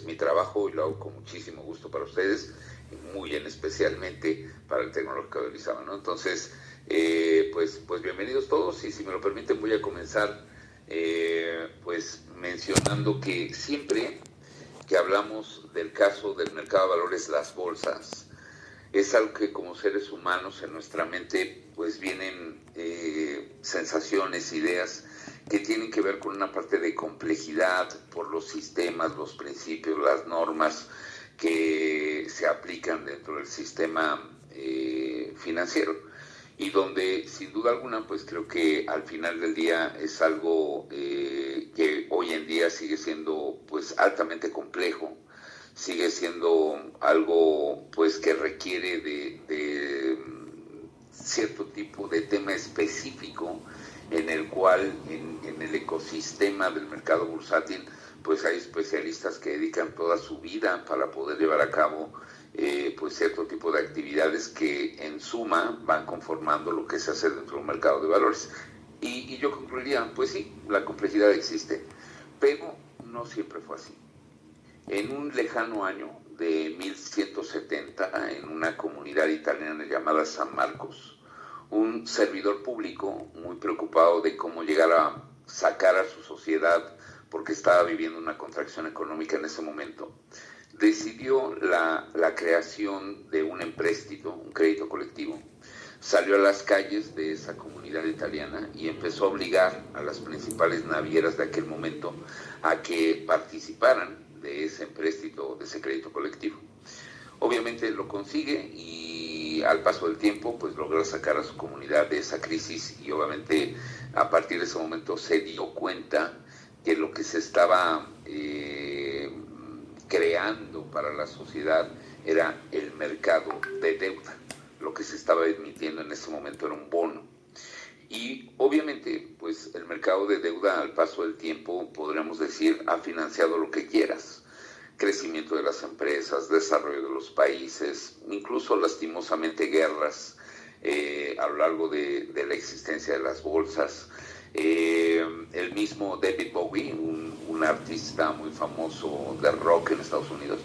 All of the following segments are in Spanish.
mi trabajo y lo hago con muchísimo gusto para ustedes, y muy especialmente para el Tecnológico de Orizaba, ¿no? Entonces, pues bienvenidos todos, y si me lo permiten voy a comenzar pues mencionando que siempre que hablamos del caso del mercado de valores, las bolsas, es algo que como seres humanos en nuestra mente pues vienen sensaciones, ideas que tienen que ver con una parte de complejidad por los sistemas, los principios, las normas que se aplican dentro del sistema financiero, y donde sin duda alguna pues creo que al final del día es algo que hoy en día sigue siendo pues altamente complejo, sigue siendo algo pues que requiere de cierto tipo de tema específico en el cual en el ecosistema del mercado bursátil pues hay especialistas que dedican toda su vida para poder llevar a cabo pues cierto tipo de actividades que en suma van conformando lo que se hace dentro del mercado de valores. Y yo concluiría, pues sí, la complejidad existe, pero no siempre fue así. En un lejano año de 1170, en una comunidad italiana llamada San Marcos, un servidor público muy preocupado de cómo llegar a sacar a su sociedad, porque estaba viviendo una contracción económica en ese momento, decidió la creación de un empréstito, un crédito colectivo. Salió a las calles de esa comunidad italiana y empezó a obligar a las principales navieras de aquel momento a que participaran de ese empréstito, de ese crédito colectivo. Obviamente lo consigue y al paso del tiempo pues logró sacar a su comunidad de esa crisis, y obviamente a partir de ese momento se dio cuenta que lo que se estaba creando para la sociedad era el mercado de deuda. Lo que se estaba emitiendo en ese momento era un bono. Y obviamente, pues el mercado de deuda al paso del tiempo, podríamos decir, ha financiado lo que quieras. Crecimiento de las empresas, desarrollo de los países, incluso lastimosamente guerras a lo largo de la existencia de las bolsas. El mismo David Bowie, un artista muy famoso de rock en Estados Unidos,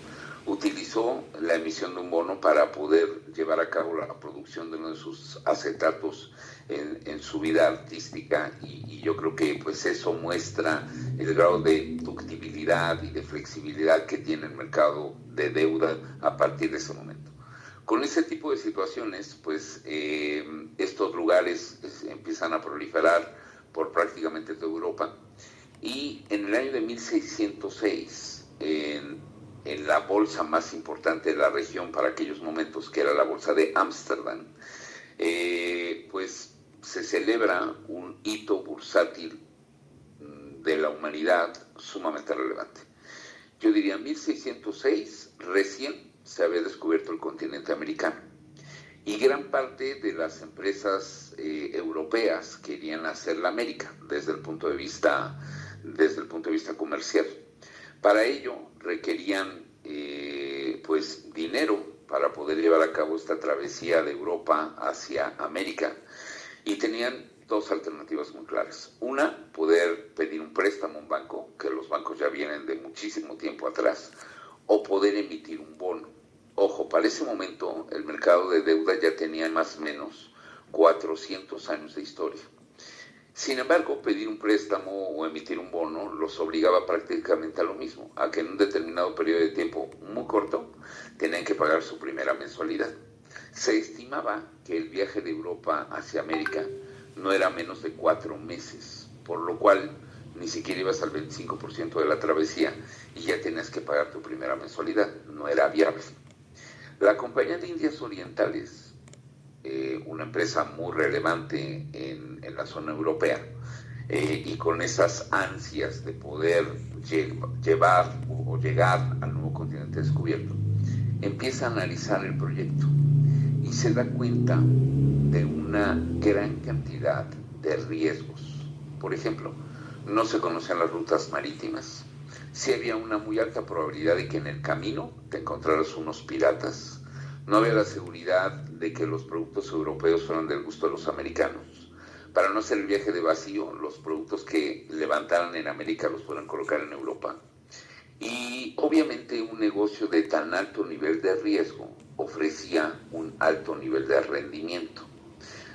utilizó la emisión de un bono para poder llevar a cabo la producción de uno de sus acetatos en su vida artística, y yo creo que pues eso muestra el grado de ductibilidad y de flexibilidad que tiene el mercado de deuda a partir de ese momento. Con ese tipo de situaciones, pues estos lugares empiezan a proliferar por prácticamente toda Europa, y en el año de 1606, en la bolsa más importante de la región para aquellos momentos, que era la bolsa de Ámsterdam, pues se celebra un hito bursátil de la humanidad sumamente relevante. Yo diría, en 1606 recién se había descubierto el continente americano, y gran parte de las empresas europeas querían hacer la América desde el punto de vista comercial. Para ello requerían pues dinero para poder llevar a cabo esta travesía de Europa hacia América, y tenían dos alternativas muy claras. Una, poder pedir un préstamo a un banco, que los bancos ya vienen de muchísimo tiempo atrás, o poder emitir un bono. Ojo, para ese momento el mercado de deuda ya tenía más o menos 400 años de historia. Sin embargo, pedir un préstamo o emitir un bono los obligaba prácticamente a lo mismo, a que en un determinado periodo de tiempo muy corto tenían que pagar su primera mensualidad. Se estimaba que el viaje de Europa hacia América no era menos de 4 meses, por lo cual ni siquiera ibas al 25% de la travesía y ya tenías que pagar tu primera mensualidad. No era viable. La Compañía de Indias Orientales, una empresa muy relevante en la zona europea, y con esas ansias de poder llevar o llegar al nuevo continente descubierto, empieza a analizar el proyecto y se da cuenta de una gran cantidad de riesgos. Por ejemplo, no se conocían las rutas marítimas. Sí había una muy alta probabilidad de que en el camino te encontraras unos piratas. No había la seguridad de que los productos europeos fueran del gusto de los americanos. Para no hacer el viaje de vacío, los productos que levantaran en América los fueran colocar en Europa. Y obviamente un negocio de tan alto nivel de riesgo ofrecía un alto nivel de rendimiento.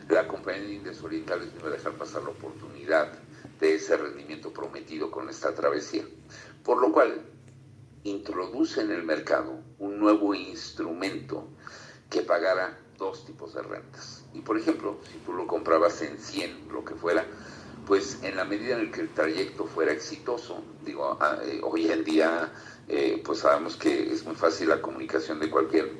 La compañía de Indias Orientales no iba a dejar pasar la oportunidad de ese rendimiento prometido con esta travesía, por lo cual introduce en el mercado un nuevo instrumento que pagara dos tipos de rentas. Y por ejemplo, si tú lo comprabas en 100, lo que fuera, pues en la medida en que el trayecto fuera exitoso, digo, hoy en día pues sabemos que es muy fácil la comunicación de cualquier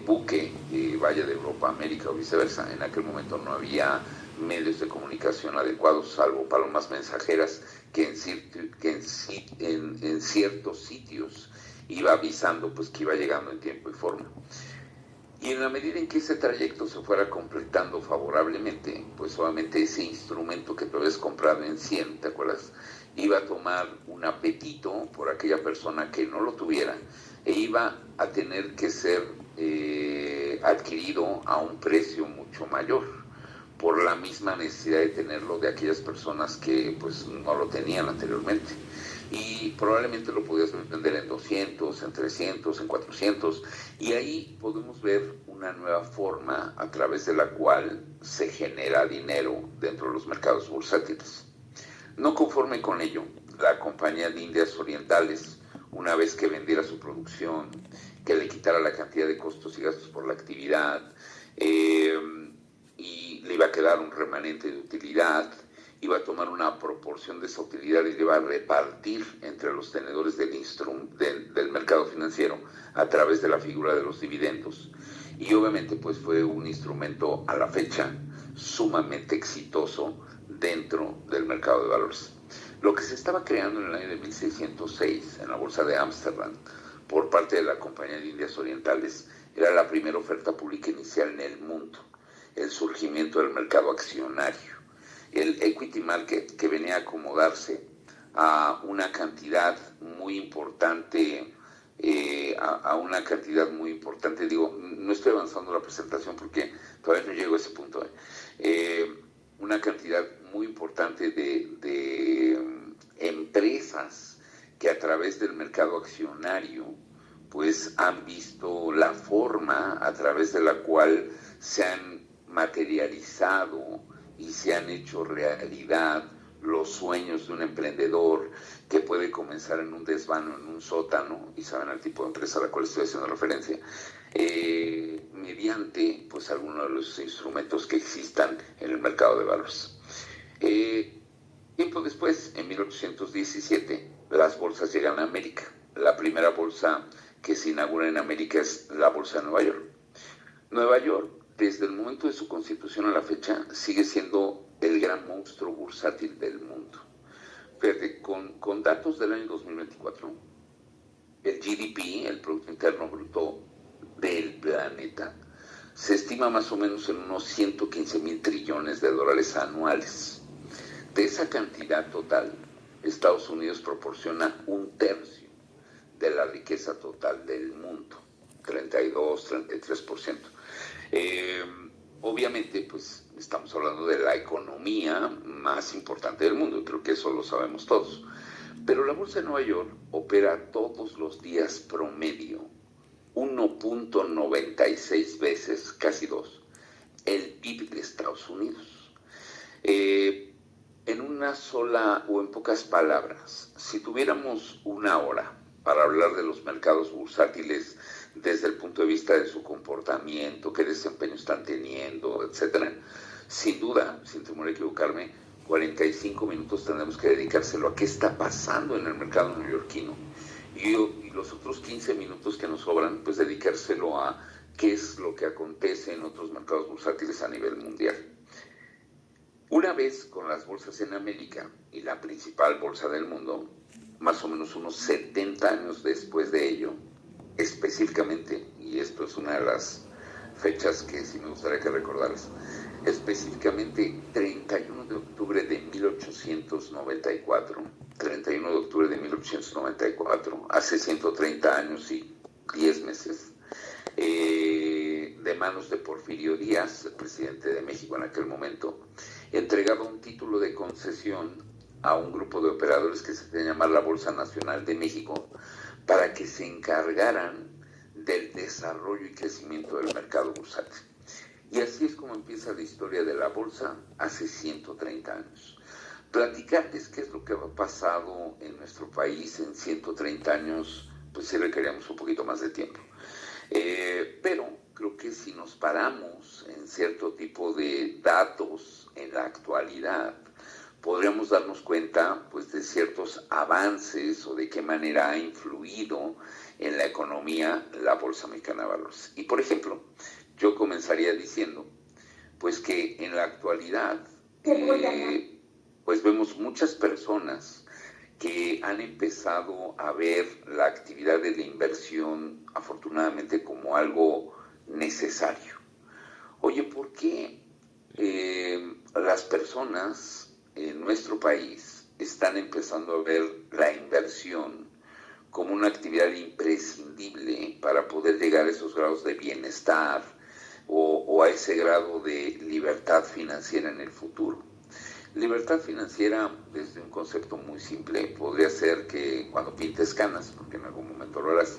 buque vaya de Europa a América o viceversa. En aquel momento no había medios de comunicación adecuados, salvo palomas mensajeras que en ciertos sitios iba avisando pues que iba llegando en tiempo y forma. Y en la medida en que ese trayecto se fuera completando favorablemente, pues obviamente ese instrumento que tú habías comprado en 100, ¿te acuerdas? Iba a tomar un apetito por aquella persona que no lo tuviera e iba a tener que ser adquirido a un precio mucho mayor por la misma necesidad de tenerlo de aquellas personas que pues no lo tenían anteriormente. Y probablemente lo podías vender en 200, en 300, en 400, y ahí podemos ver una nueva forma a través de la cual se genera dinero dentro de los mercados bursátiles. No conforme con ello, la compañía de Indias Orientales, una vez que vendiera su producción, que le quitara la cantidad de costos y gastos por la actividad, y le iba a quedar un remanente de utilidad, iba a tomar una proporción de esa utilidad y le iba a repartir entre los tenedores del mercado financiero a través de la figura de los dividendos. Y obviamente pues fue un instrumento a la fecha sumamente exitoso dentro del mercado de valores. Lo que se estaba creando en el año de 1606 en la bolsa de Ámsterdam por parte de la compañía de Indias Orientales era la primera oferta pública inicial en el mundo, el surgimiento del mercado accionario, el equity market, que venía a acomodarse a una cantidad muy importante, digo, no estoy avanzando la presentación porque todavía no llego a ese punto, una cantidad muy importante de empresas que a través del mercado accionario pues han visto la forma a través de la cual se han materializado y se han hecho realidad los sueños de un emprendedor que puede comenzar en un desván, en un sótano, y saben el tipo de empresa a la cual estoy haciendo referencia, mediante pues algunos de los instrumentos que existan en el mercado de valores. Tiempo después, en 1817, las bolsas llegan a América. La primera bolsa que se inaugura en América es la Bolsa de Nueva York. Nueva York, desde el momento de su constitución a la fecha, sigue siendo el gran monstruo bursátil del mundo. Fíjate, con datos del año 2024, el GDP, el Producto Interno Bruto del planeta, se estima más o menos en unos 115,000 trillones de dólares anuales. De esa cantidad total, Estados Unidos proporciona 1/3 de la riqueza total del mundo, 32-33%. Obviamente, pues estamos hablando de la economía más importante del mundo, y creo que eso lo sabemos todos. Pero la Bolsa de Nueva York opera todos los días promedio 1.96 veces, casi 2, el PIB de Estados Unidos. En una sola o en pocas palabras, si tuviéramos una hora para hablar de los mercados bursátiles desde el punto de vista de su comportamiento, qué desempeño están teniendo, etcétera, sin duda, sin temor a equivocarme, 45 minutos tendremos que dedicárselo a qué está pasando en el mercado neoyorquino, y los otros 15 minutos que nos sobran, pues dedicárselo a qué es lo que acontece en otros mercados bursátiles a nivel mundial. Una vez con las bolsas en América y la principal bolsa del mundo, más o menos unos 70 años después de ello, específicamente, y esto es una de las fechas que sí me gustaría que recordaras, específicamente 31 de octubre de 1894, 31 de octubre de 1894, hace 130 años y 10 meses, de manos de Porfirio Díaz, el presidente de México en aquel momento, entregaba un título de concesión a un grupo de operadores que se hacía llamar la Bolsa Nacional de México para que se encargaran del desarrollo y crecimiento del mercado bursátil. Y así es como empieza la historia de la bolsa hace 130 años. Platicarles qué es lo que ha pasado en nuestro país en 130 años, pues sí requeríamos un poquito más de tiempo. Pero creo que si nos paramos en cierto tipo de datos en la actualidad, podríamos darnos cuenta pues de ciertos avances o de qué manera ha influido en la economía la Bolsa Mexicana de Valores. Y por ejemplo, yo comenzaría diciendo pues que en la actualidad pues vemos muchas personas que han empezado a ver la actividad de la inversión afortunadamente como algo necesario. Oye, ¿por qué las personas en nuestro país están empezando a ver la inversión como una actividad imprescindible para poder llegar a esos grados de bienestar o a ese grado de libertad financiera en el futuro? Libertad financiera, desde un concepto muy simple, podría ser que cuando pintes canas, porque en algún momento lo harás,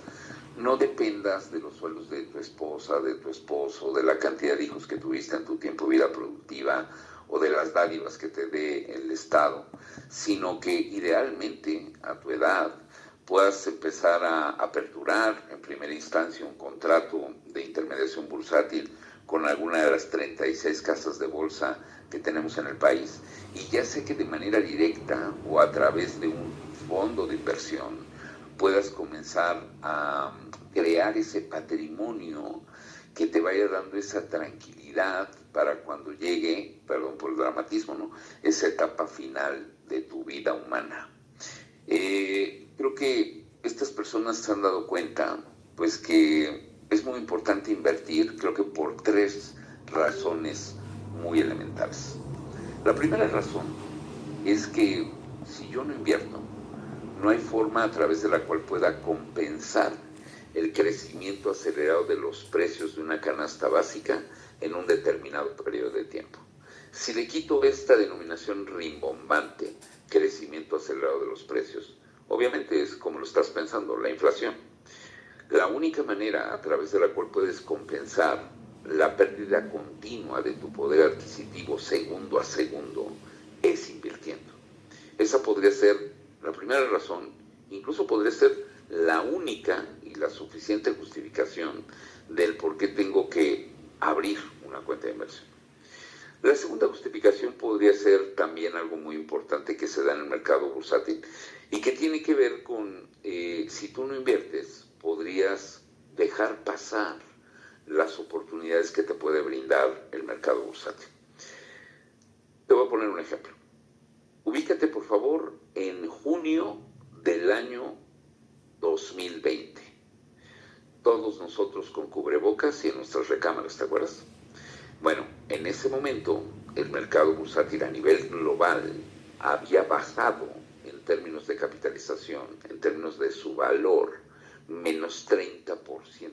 no dependas de los sueldos de tu esposa, de tu esposo, de la cantidad de hijos que tuviste en tu tiempo de vida productiva o de las dádivas que te dé el Estado, sino que idealmente a tu edad puedas empezar a aperturar en primera instancia un contrato de intermediación bursátil con alguna de las 36 casas de bolsa que tenemos en el país, y ya sé que de manera directa o a través de un fondo de inversión puedas comenzar a crear ese patrimonio que te vaya dando esa tranquilidad para cuando llegue, perdón por el dramatismo, ¿no?, esa etapa final de tu vida humana. Creo que estas personas se han dado cuenta pues que es muy importante invertir, creo que por 3 razones muy elementales. La primera razón es que si yo no invierto, no hay forma a través de la cual pueda compensar el crecimiento acelerado de los precios de una canasta básica en un determinado periodo de tiempo. Si le quito esta denominación rimbombante, crecimiento acelerado de los precios, obviamente es como lo estás pensando, la inflación. La única manera a través de la cual puedes compensar la pérdida continua de tu poder adquisitivo segundo a segundo es invirtiendo. Esa podría ser la primera razón, incluso podría ser la única y la suficiente justificación del por qué tengo que abrir una cuenta de inversión. La segunda justificación podría ser también algo muy importante que se da en el mercado bursátil y que tiene que ver con si tú no inviertes, podrías dejar pasar las oportunidades que te puede brindar el mercado bursátil. Te voy a poner un ejemplo. Ubícate, por favor, en junio del año 2020. Todos nosotros con cubrebocas y en nuestras recámaras, ¿te acuerdas? Bueno, en ese momento el mercado bursátil a nivel global había bajado en términos de capitalización, en términos de su valor, menos 30%.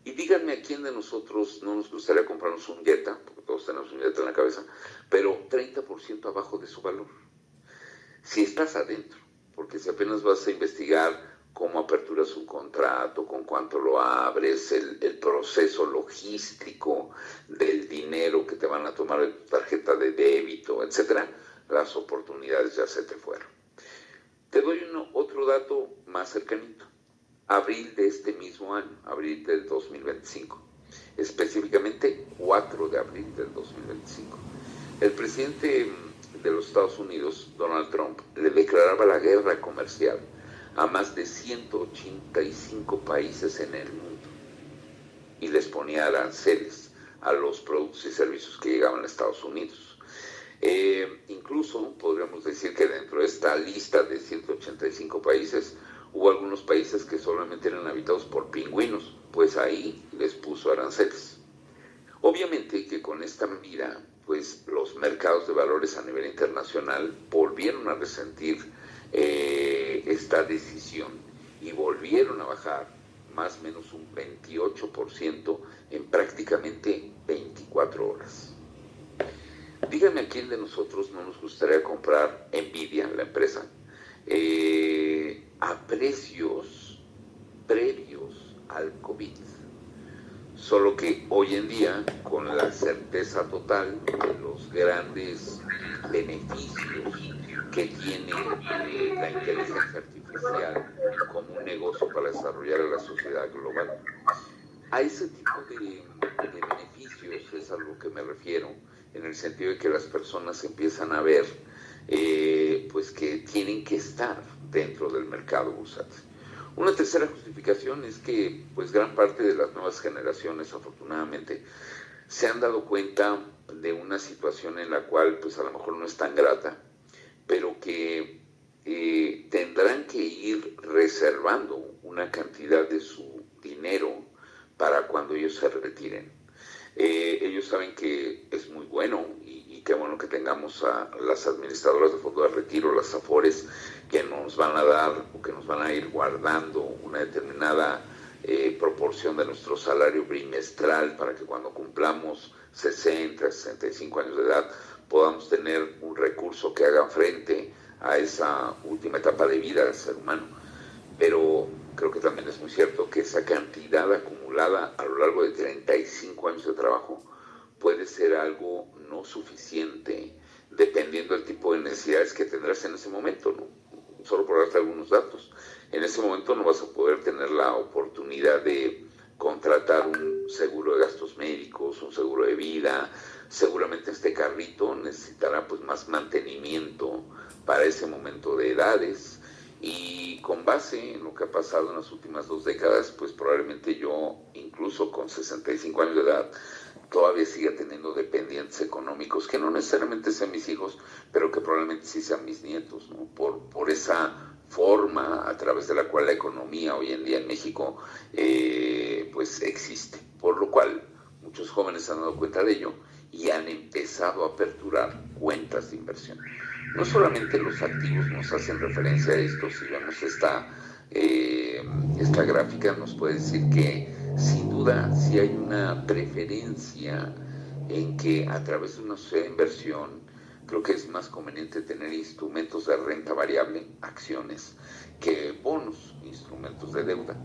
Y díganme a quién de nosotros no nos gustaría comprarnos un Jetta, porque todos tenemos un Jetta en la cabeza, pero 30% abajo de su valor. Si estás adentro, porque si apenas vas a investigar cómo aperturas un contrato, con cuánto lo abres, el proceso logístico del dinero que te van a tomar de tu tarjeta de débito, etcétera, las oportunidades ya se te fueron. Te doy otro dato más cercanito. Abril de este mismo año, abril del 2025, específicamente 4 de abril del 2025, el presidente de los Estados Unidos, Donald Trump, le declaraba la guerra comercial a más de 185 países en el mundo y les ponía aranceles a los productos y servicios que llegaban a Estados Unidos. Incluso podríamos decir que dentro de esta lista de 185 países hubo algunos países que solamente eran habitados por pingüinos, pues ahí les puso aranceles. Obviamente que con esta medida, pues los mercados de valores a nivel internacional volvieron a resentir esta decisión y volvieron a bajar más o menos un 28% en prácticamente 24 horas. Dígame a quién de nosotros no nos gustaría comprar Nvidia, la empresa, a precios previos al COVID. Solo que hoy en día, con la certeza total de los grandes beneficios que tiene la inteligencia artificial como un negocio para desarrollar a la sociedad global, a ese tipo de beneficios es a lo que me refiero, en el sentido de que las personas empiezan a ver pues que tienen que estar dentro del mercado bursátil. Una tercera justificación es que pues gran parte de las nuevas generaciones, afortunadamente, se han dado cuenta de una situación en la cual pues a lo mejor no es tan grata, pero que tendrán que ir reservando una cantidad de su dinero para cuando ellos se retiren. Ellos saben que es muy bueno y qué bueno que tengamos a las administradoras de fondo de retiro, las AFORES, que nos van a dar o que nos van a ir guardando una determinada proporción de nuestro salario bimestral para que cuando cumplamos 60, 65 años de edad podamos tener un recurso que haga frente a esa última etapa de vida del ser humano. Pero creo que también es muy cierto que esa cantidad acumulada a lo largo de 35 años de trabajo puede ser algo no suficiente dependiendo del tipo de necesidades que tendrás en ese momento, ¿no? Solo por darte algunos datos. En ese momento no vas a poder tener la oportunidad de contratar un seguro de gastos médicos, un seguro de vida. Seguramente este carrito necesitará pues más mantenimiento para ese momento de edades. Y con base en lo que ha pasado en las últimas 2 décadas, pues probablemente yo, incluso con 65 años de edad, todavía siga teniendo dependientes económicos, que no necesariamente sean mis hijos, pero que probablemente sí sean mis nietos, ¿no? Por esa forma a través de la cual la economía hoy en día en México pues existe. Por lo cual muchos jóvenes se han dado cuenta de ello y han empezado a aperturar cuentas de inversión. No solamente los activos nos hacen referencia a esto, si vemos esta gráfica nos puede decir que sin duda sí hay una preferencia en que a través de una sociedad de inversión creo que es más conveniente tener instrumentos de renta variable, acciones, que bonos, instrumentos de deuda.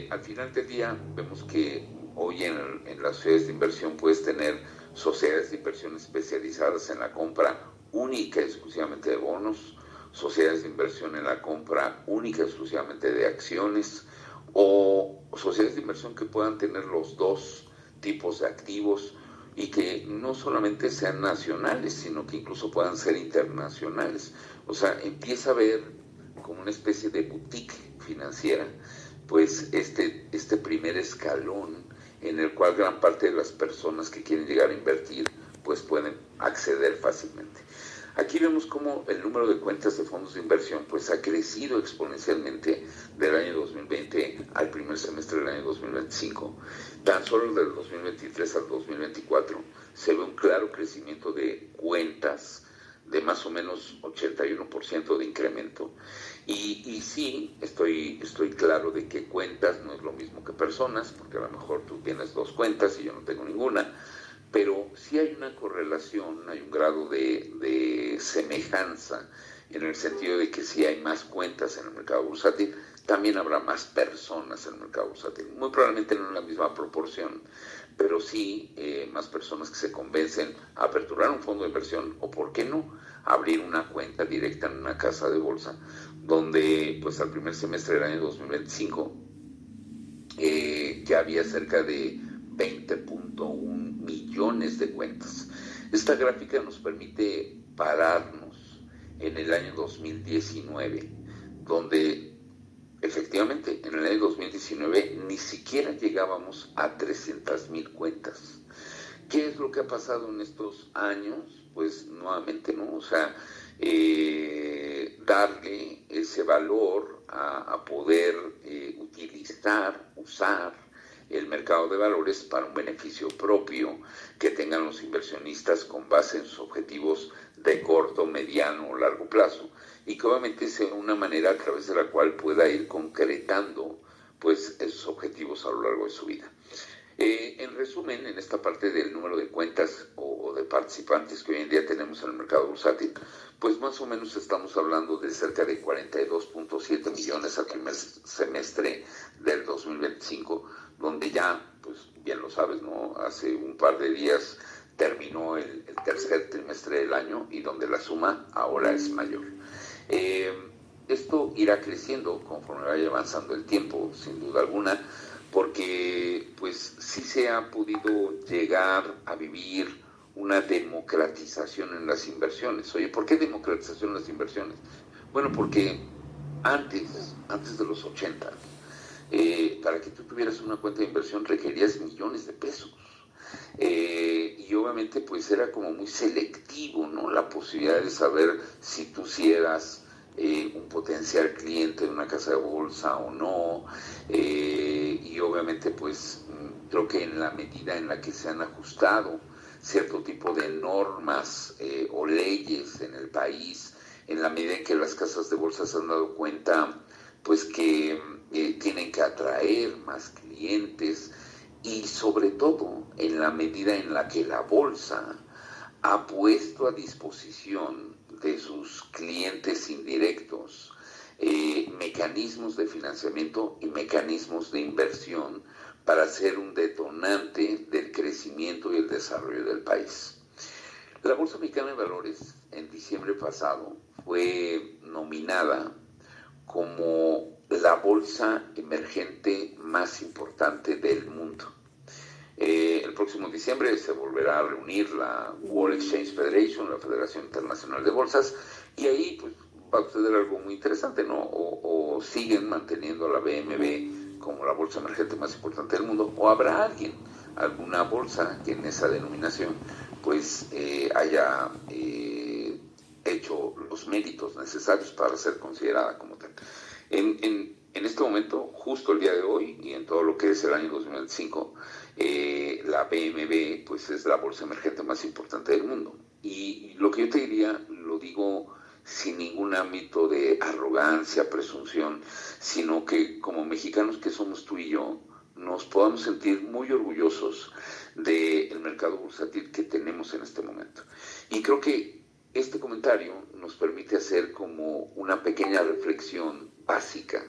Al final del día vemos que hoy en las sociedades de inversión puedes tener sociedades de inversión especializadas en la compra única y exclusivamente de bonos, sociedades de inversión en la compra única y exclusivamente de acciones, o sociedades de inversión que puedan tener los dos tipos de activos y que no solamente sean nacionales, sino que incluso puedan ser internacionales. O sea, empieza a haber como una especie de boutique financiera, pues este primer escalón en el cual gran parte de las personas que quieren llegar a invertir pues pueden acceder fácilmente. Aquí vemos cómo el número de cuentas de fondos de inversión pues ha crecido exponencialmente del año 2020 al primer semestre del año 2025. Tan solo del 2023 al 2024 se ve un claro crecimiento de cuentas de más o menos 81% de incremento. Y sí, estoy claro de que cuentas no es lo mismo que personas, porque a lo mejor tú tienes 2 cuentas y yo no tengo ninguna, pero sí hay una correlación, hay un grado de semejanza en el sentido de que si hay más cuentas en el mercado bursátil, también habrá más personas en el mercado bursátil. Muy probablemente no en la misma proporción, pero sí más personas que se convencen a aperturar un fondo de inversión o, ¿por qué no?, abrir una cuenta directa en una casa de bolsa, donde pues al primer semestre del año 2025 ya había cerca de 20.1 millones de cuentas. Esta gráfica nos permite pararnos en el año 2019, donde efectivamente en el año 2019 ni siquiera llegábamos a 300,000 cuentas. ¿Qué es lo que ha pasado en estos años? Pues nuevamente, ¿no? O sea, darle ese valor a poder usar el mercado de valores para un beneficio propio que tengan los inversionistas con base en sus objetivos de corto, mediano o largo plazo, y que obviamente sea una manera a través de la cual pueda ir concretando pues esos objetivos a lo largo de su vida. En resumen, en esta parte del número de cuentas o de participantes que hoy en día tenemos en el mercado bursátil, pues más o menos estamos hablando de cerca de 42.7 millones al primer semestre del 2025, donde ya, pues bien lo sabes, ¿no? Hace un par de días terminó el tercer trimestre del año y donde la suma ahora es mayor. Esto irá creciendo conforme vaya avanzando el tiempo, sin duda alguna, porque pues sí se ha podido llegar a vivir una democratización en las inversiones. Oye, ¿por qué democratización en las inversiones? Bueno, porque antes de los 80, para que tú tuvieras una cuenta de inversión requerías millones de pesos. Y obviamente pues era como muy selectivo, ¿no? La posibilidad de saber si tú sí eras un potencial cliente de una casa de bolsa o no, y obviamente pues creo que en la medida en la que se han ajustado cierto tipo de normas o leyes en el país, en la medida en que las casas de bolsa se han dado cuenta pues que tienen que atraer más clientes, y sobre todo en la medida en la que la bolsa ha puesto a disposición de sus clientes indirectos mecanismos de financiamiento y mecanismos de inversión para ser un detonante del crecimiento y el desarrollo del país. La Bolsa Mexicana de Valores en diciembre pasado fue nominada como la bolsa emergente más importante del mundo. El próximo diciembre se volverá a reunir la World Exchange Federation, la Federación Internacional de Bolsas, y ahí pues va a suceder algo muy interesante, ¿no? O siguen manteniendo a la BMV como la bolsa emergente más importante del mundo, o habrá alguna bolsa que en esa denominación pues haya hecho los méritos necesarios para ser considerada como tal. En este momento, justo el día de hoy y en todo lo que es el año 2025, la BMV pues es la bolsa emergente más importante del mundo. Y lo que yo te diría, lo digo sin ningún ámbito de arrogancia, presunción, sino que como mexicanos que somos tú y yo, nos podamos sentir muy orgullosos del mercado bursátil que tenemos en este momento. Y creo que este comentario nos permite hacer como una pequeña reflexión básica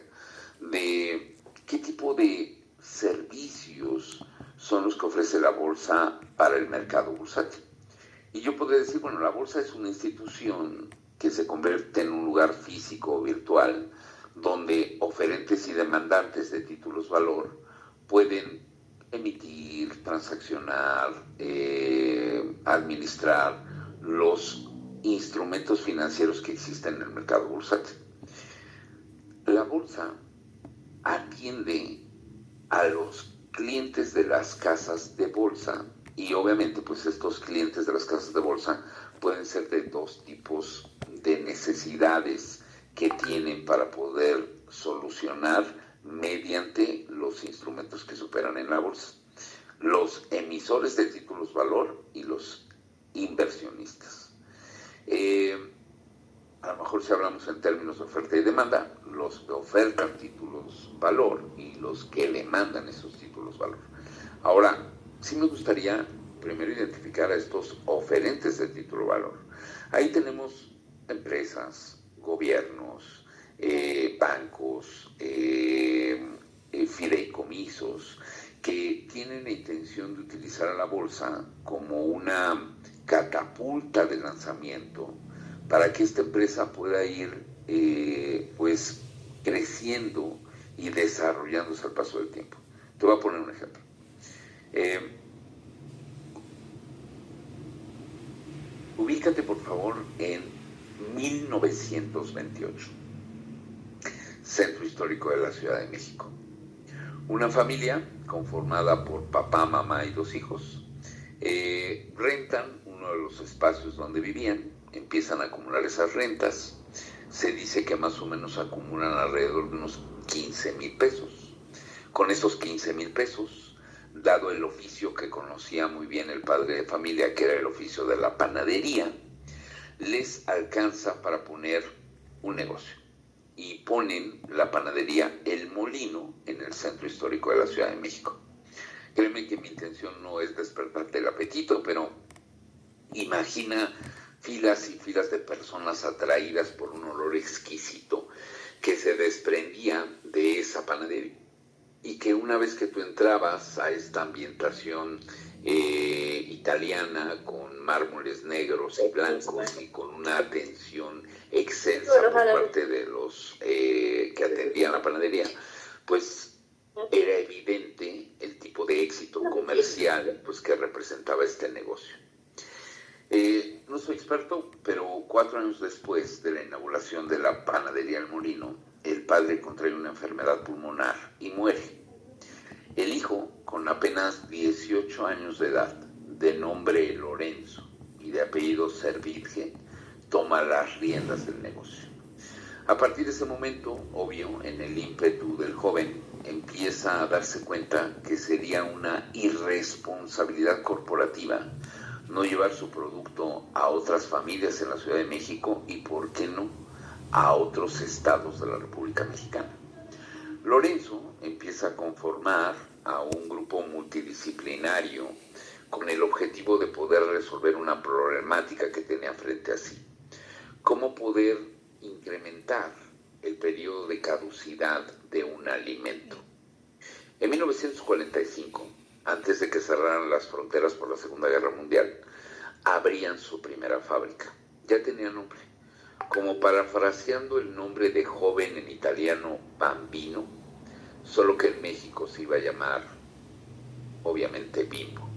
de qué tipo de servicios son los que ofrece la bolsa para el mercado bursátil. Y yo podría decir, bueno, la bolsa es una institución que se convierte en un lugar físico o virtual donde oferentes y demandantes de títulos valor pueden emitir, transaccionar, administrar los instrumentos financieros que existen en el mercado bursátil. La bolsa atiende a los clientes de las casas de bolsa y obviamente pues estos clientes de las casas de bolsa pueden ser de dos tipos de necesidades que tienen para poder solucionar mediante los instrumentos que se operan en la bolsa: los emisores de títulos valor y los inversionistas. A lo mejor si hablamos en términos de oferta y demanda, los que ofertan títulos valor y los que demandan esos títulos valor. Ahora, sí me gustaría primero identificar a estos oferentes de título valor. Ahí tenemos empresas, gobiernos, bancos, fideicomisos, que tienen la intención de utilizar a la bolsa como una catapulta de lanzamiento para que esta empresa pueda ir pues creciendo y desarrollándose al paso del tiempo. Te voy a poner un ejemplo. Ubícate por favor en 1928, Centro Histórico de la Ciudad de México. Una familia conformada por papá, mamá y dos hijos rentan uno de los espacios donde vivían, empiezan a acumular esas rentas. Se dice que más o menos acumulan alrededor de unos 15,000 pesos. Con esos 15,000 pesos, dado el oficio que conocía muy bien el padre de familia, que era el oficio de la panadería, les alcanza para poner un negocio. Y ponen la panadería El Molino en el Centro Histórico de la Ciudad de México. Créeme que mi intención no es despertarte el apetito, pero imagina filas y filas de personas atraídas por un olor exquisito que se desprendía de esa panadería. Y que una vez que tú entrabas a esta ambientación italiana, con mármoles negros y blancos y con una atención excelsa por parte de los que atendían la panadería, pues era evidente el tipo de éxito comercial pues, que representaba este negocio. No soy experto, pero 4 años después de la inauguración de la panadería El Molino, el padre contrae una enfermedad pulmonar y muere. El hijo, con apenas 18 años de edad, de nombre Lorenzo y de apellido Servidje, toma las riendas del negocio. A partir de ese momento, obvio, en el ímpetu del joven, empieza a darse cuenta que sería una irresponsabilidad corporativa no llevar su producto a otras familias en la Ciudad de México y, ¿por qué no?, a otros estados de la República Mexicana. Lorenzo empieza a conformar a un grupo multidisciplinario con el objetivo de poder resolver una problemática que tenía frente a sí. ¿Cómo poder incrementar el periodo de caducidad de un alimento? En 1945, antes de que cerraran las fronteras por la Segunda Guerra Mundial, abrían su primera fábrica. Ya tenía nombre. Como parafraseando el nombre de joven en italiano Bambino, solo que en México se iba a llamar, obviamente, Bimbo.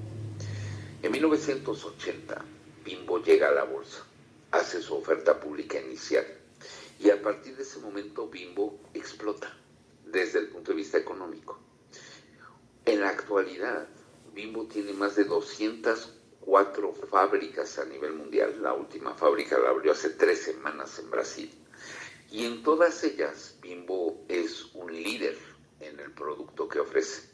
En 1980, Bimbo llega a la bolsa, hace su oferta pública inicial, y a partir de ese momento Bimbo explota desde el punto de vista económico. En la actualidad, Bimbo tiene más de 204 fábricas a nivel mundial. La última fábrica la abrió hace 3 semanas en Brasil. Y en todas ellas, Bimbo es un líder en el producto que ofrece.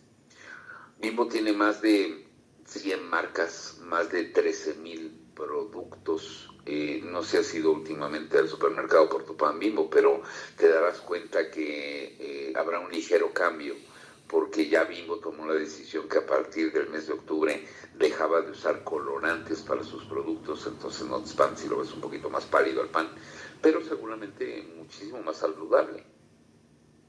Bimbo tiene más de 100 marcas, más de 13,000 productos. No sé si has ido últimamente al supermercado por tu pan Bimbo, pero te darás cuenta que habrá un ligero cambio, porque ya Bimbo tomó la decisión que a partir del mes de octubre dejaba de usar colorantes para sus productos. Entonces no te espantes si lo ves un poquito más pálido al pan, pero seguramente muchísimo más saludable,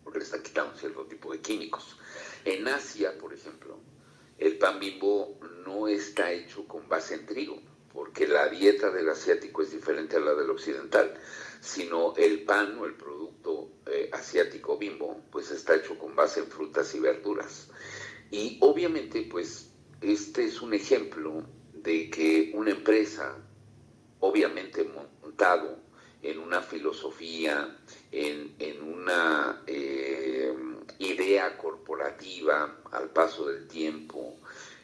porque le están quitando cierto tipo de químicos. En Asia, por ejemplo, el pan Bimbo no está hecho con base en trigo, porque la dieta del asiático es diferente a la del occidental, sino el pan o el producto asiático Bimbo pues está hecho con base en frutas y verduras. Y obviamente pues este es un ejemplo de que una empresa, obviamente montado en una filosofía, en una idea corporativa al paso del tiempo,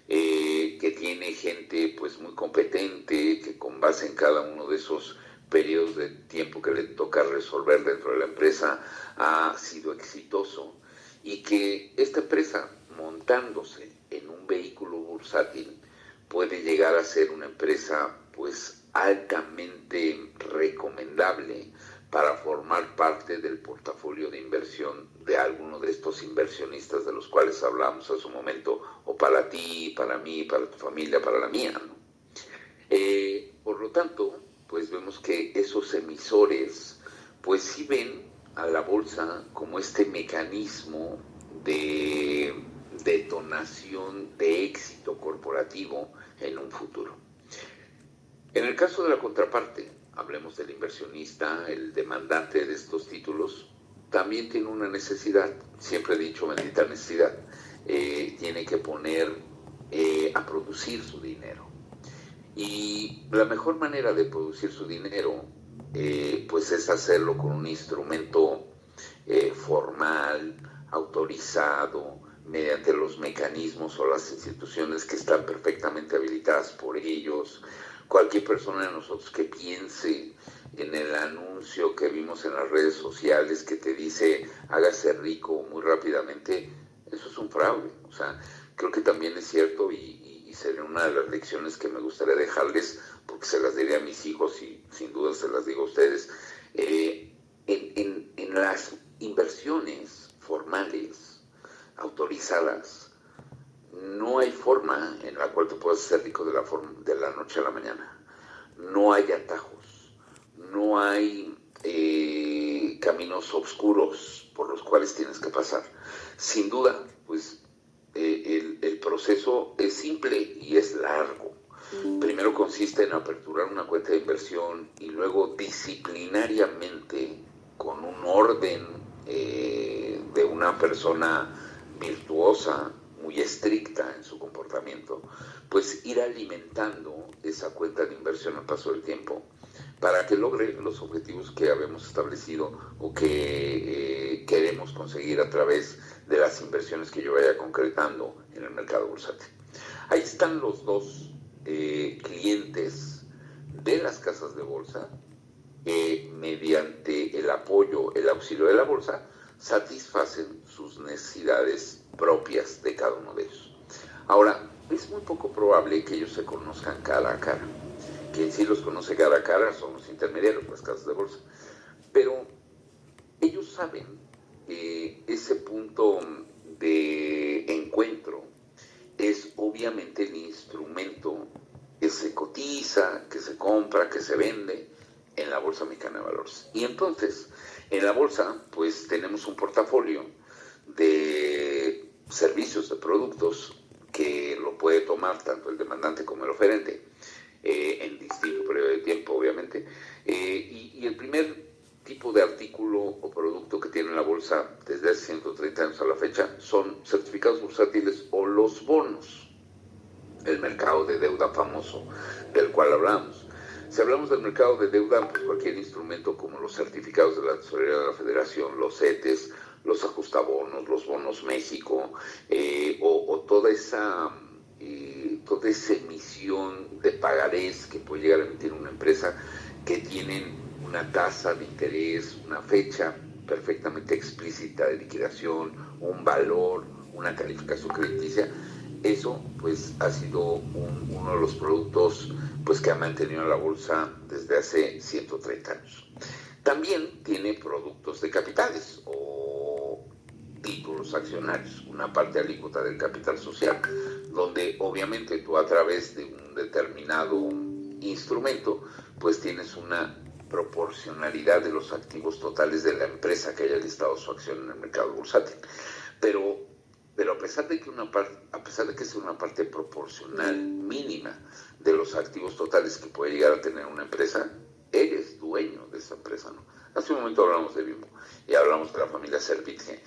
que tiene gente pues muy competente, que con base en cada uno de esos periodos de tiempo que le toca resolver dentro de la empresa ha sido exitoso, y que esta empresa, montándose en un vehículo bursátil, puede llegar a ser una empresa pues altamente recomendable para formar parte del portafolio de inversión de alguno de estos inversionistas de los cuales hablamos hace un momento, o para ti, para mí, para tu familia, para la mía, ¿no? Por lo tanto, pues vemos que esos emisores pues sí ven a la bolsa como este mecanismo de detonación de éxito corporativo en un futuro. En el caso de la contraparte, hablemos del inversionista, el demandante de estos títulos, también tiene una necesidad. Siempre he dicho, bendita necesidad. Tiene que poner a producir su dinero. Y la mejor manera de producir su dinero pues es hacerlo con un instrumento formal, autorizado, mediante los mecanismos o las instituciones que están perfectamente habilitadas por ellos. Cualquier persona de nosotros que piense en el anuncio que vimos en las redes sociales que te dice hágase rico muy rápidamente, eso es un fraude. O sea, creo que también es cierto, y sería una de las lecciones que me gustaría dejarles, porque se las diré a mis hijos y sin duda se las digo a ustedes. En las inversiones formales, autorizadas, no no hay forma en la cual tú puedas ser rico de la noche a la mañana. No hay atajos, no hay caminos oscuros por los cuales tienes que pasar. Sin duda, pues el proceso es simple y es largo. Primero consiste en aperturar una cuenta de inversión y luego disciplinariamente, con un orden de una persona virtuosa, muy estricta en su comportamiento, pues ir alimentando esa cuenta de inversión al paso del tiempo para que logre los objetivos que habíamos establecido o que queremos conseguir a través de las inversiones que yo vaya concretando en el mercado bursátil. Ahí están los dos clientes de las casas de bolsa que mediante el apoyo, el auxilio de la bolsa, satisfacen sus necesidades propias de cada uno de ellos. Ahora, es muy poco probable que ellos se conozcan cara a cara. Quien sí los conoce cara a cara son los intermediarios, las casas de bolsa. Pero ellos saben que ese punto de encuentro es obviamente el instrumento que se cotiza, que se compra, que se vende en la Bolsa Mexicana de Valores. Y entonces, en la bolsa, pues tenemos un portafolio de servicios, de productos, que lo puede tomar tanto el demandante como el oferente, en distinto periodo de tiempo, obviamente. Y el primer tipo de artículo o producto que tiene la bolsa desde hace 130 años a la fecha son certificados bursátiles o los bonos, el mercado de deuda famoso del cual hablamos. Si hablamos del mercado de deuda, pues cualquier instrumento como los certificados de la Tesorería de la Federación, los CETES, los ajustabonos, los bonos México, o toda esa emisión de pagarés que puede llegar a emitir una empresa, que tienen una tasa de interés, una fecha perfectamente explícita de liquidación, un valor, una calificación crediticia. Eso pues ha sido uno de los productos pues que ha mantenido la bolsa desde hace 130 años. También tiene productos de capitales o títulos accionarios, una parte alícuota del capital social, donde obviamente tú a través de un determinado instrumento pues tienes una proporcionalidad de los activos totales de la empresa que haya listado su acción en el mercado bursátil. Pero a pesar de que sea una parte proporcional mínima de los activos totales que puede llegar a tener una empresa, eres dueño de esa empresa, ¿no? Hace un momento hablamos de Bimbo y hablamos de la familia Servitje.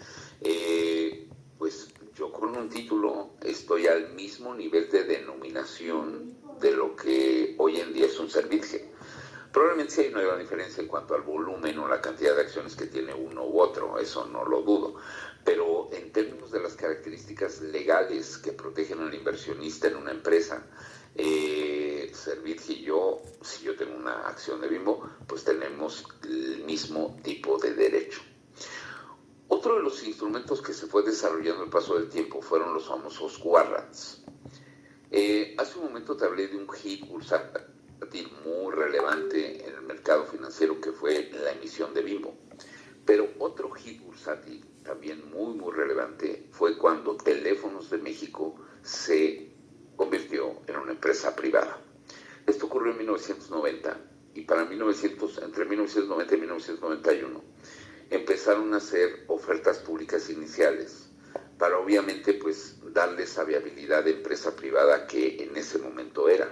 Pues yo con un título estoy al mismo nivel de denominación de lo que hoy en día es un Servitje. Probablemente sí hay una gran diferencia en cuanto al volumen o la cantidad de acciones que tiene uno u otro, eso no lo dudo. Pero en términos de las características legales que protegen al inversionista en una empresa, Servitje y yo, si yo tengo una acción de Bimbo, pues tenemos el mismo tipo de derecho. Otro de los instrumentos que se fue desarrollando al paso del tiempo fueron los famosos warrants. Hace un momento te hablé de un hit bursátil muy relevante en el mercado financiero que fue la emisión de Bimbo. Pero otro hit bursátil también muy relevante fue cuando Teléfonos de México se convirtió en una empresa privada. Esto ocurrió en 1990 y para entre 1990 y 1991 empezaron a hacer ofertas públicas iniciales para obviamente pues darle esa viabilidad de empresa privada que en ese momento era.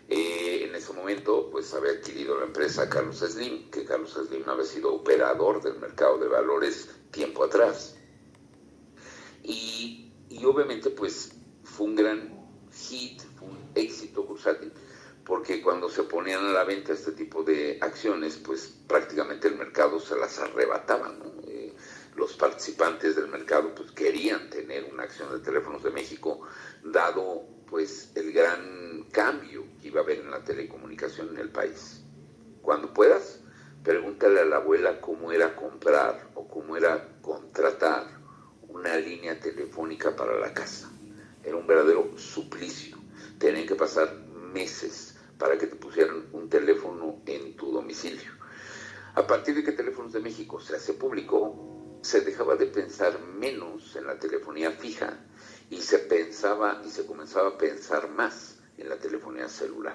En ese momento pues había adquirido la empresa Carlos Slim, que Carlos Slim había sido operador del mercado de valores tiempo atrás. Y obviamente pues fue un gran hit, fue un éxito bursátil, porque cuando se ponían a la venta este tipo de acciones, pues prácticamente el mercado se las arrebataba, ¿no? Los participantes del mercado pues querían tener una acción de Teléfonos de México, dado pues el gran cambio que iba a haber en la telecomunicación en el país. Cuando puedas, pregúntale a la abuela cómo era comprar o cómo era contratar una línea telefónica para la casa. Era un verdadero suplicio. Tenían que pasar meses para que te pusieran un teléfono en tu domicilio. A partir de que Teléfonos de México se hace público, se dejaba de pensar menos en la telefonía fija y se comenzaba a pensar más en la telefonía celular.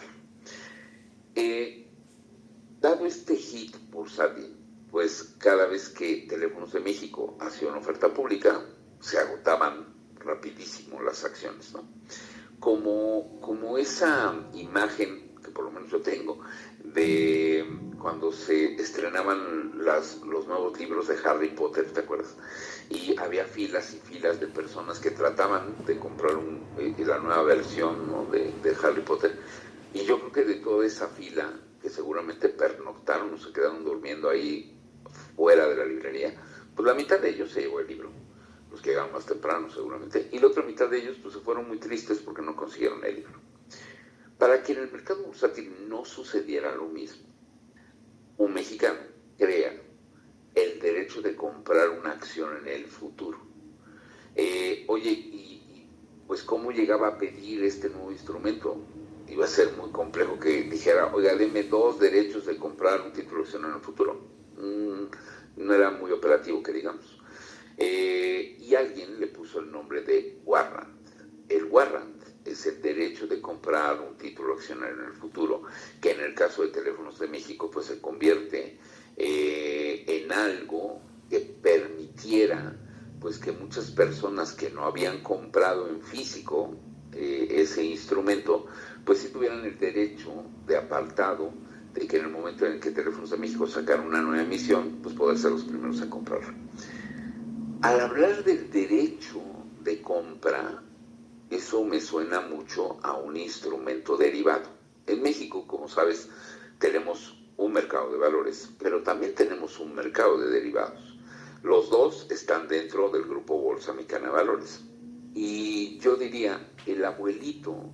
Dado este hit bursátil, pues cada vez que Teléfonos de México hacía una oferta pública, se agotaban rapidísimo las acciones, ¿no? Como esa imagen que por lo menos yo tengo de cuando se estrenaban los nuevos libros de Harry Potter, ¿te acuerdas? Y había filas y filas de personas que trataban de comprar la nueva versión, ¿no?, de Harry Potter. Y yo creo que de toda esa fila, que seguramente pernoctaron o se quedaron durmiendo ahí fuera de la librería, pues la mitad de ellos se llevó el libro, los que llegaron más temprano seguramente, y la otra mitad de ellos pues se fueron muy tristes porque no consiguieron el libro. Para que en el mercado bursátil no sucediera lo mismo, un mexicano crea el derecho de comprar una acción en el futuro. Pues ¿cómo llegaba a pedir este nuevo instrumento? Iba a ser muy complejo que dijera, oiga, deme 2 derechos de comprar un título de acción en el futuro. No era muy operativo, que digamos. Y alguien le puso el nombre de warrant. El warrant es el derecho de comprar un título accionario en el futuro, que en el caso de Teléfonos de México pues se convierte en algo que permitiera pues que muchas personas que no habían comprado en físico ese instrumento, pues sí tuvieran el derecho de apartado de que en el momento en el que Teléfonos de México sacara una nueva emisión, pues poder ser los primeros a comprarla. Al hablar del derecho de compra, eso me suena mucho a un instrumento derivado. En México, como sabes, tenemos un mercado de valores, pero también tenemos un mercado de derivados. Los dos están dentro del grupo Bolsa Mexicana de Valores. Y yo diría, el abuelito,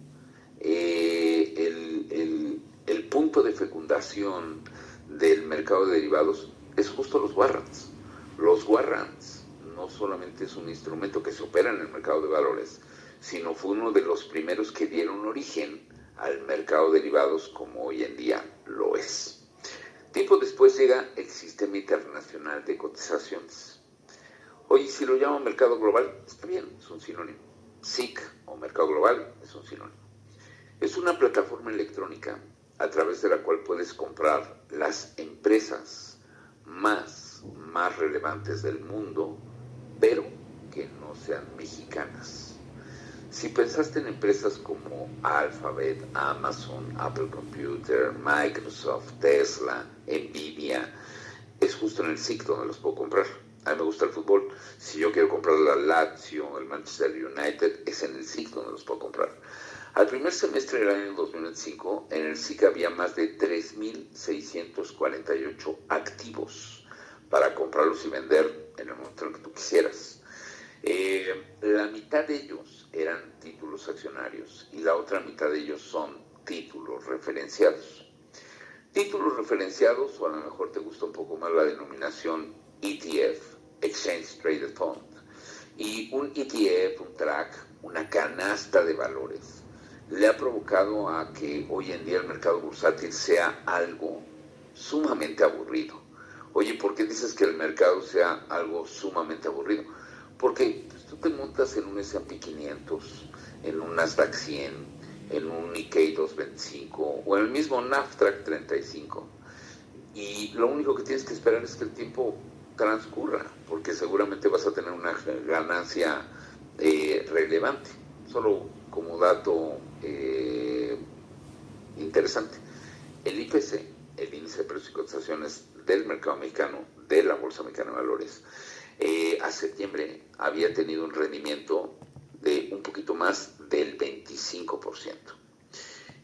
el punto de fecundación del mercado de derivados es justo los warrants. Los warrants no solamente es un instrumento que se opera en el mercado de valores, sino fue uno de los primeros que dieron origen al mercado de derivados como hoy en día lo es. Tiempo después llega el Sistema Internacional de Cotizaciones. Hoy, si lo llamo mercado global, está bien, es un sinónimo. SIC o mercado global es un sinónimo. Es una plataforma electrónica a través de la cual puedes comprar las empresas más relevantes del mundo, pero que no sean mexicanas. Si pensaste en empresas como Alphabet, Amazon, Apple Computer, Microsoft, Tesla, Nvidia, es justo en el SIC donde los puedo comprar. A mí me gusta el fútbol. Si yo quiero comprar la Lazio, el Manchester United, es en el SIC donde los puedo comprar. Al primer semestre del año 2005, en el SIC había más de 3.648 activos para comprarlos y vender en el momento en que tú quisieras. La mitad de ellos eran títulos accionarios y la otra mitad de ellos son títulos referenciados. Títulos referenciados, o a lo mejor te gusta un poco más la denominación ETF, Exchange Traded Fund. Y un ETF, un track, una canasta de valores, le ha provocado a que hoy en día el mercado bursátil sea algo sumamente aburrido. Oye, ¿por qué dices que el mercado sea algo sumamente aburrido? Porque pues, tú te montas en un S&P 500, en un Nasdaq 100, en un Nikkei 225 o en el mismo Nasdaq 35. Y lo único que tienes que esperar es que el tiempo transcurra, porque seguramente vas a tener una ganancia relevante. Solo como dato interesante, el IPC, el índice de precios y cotizaciones del mercado mexicano, de la Bolsa Mexicana de Valores, a septiembre había tenido un rendimiento de un poquito más del 25%.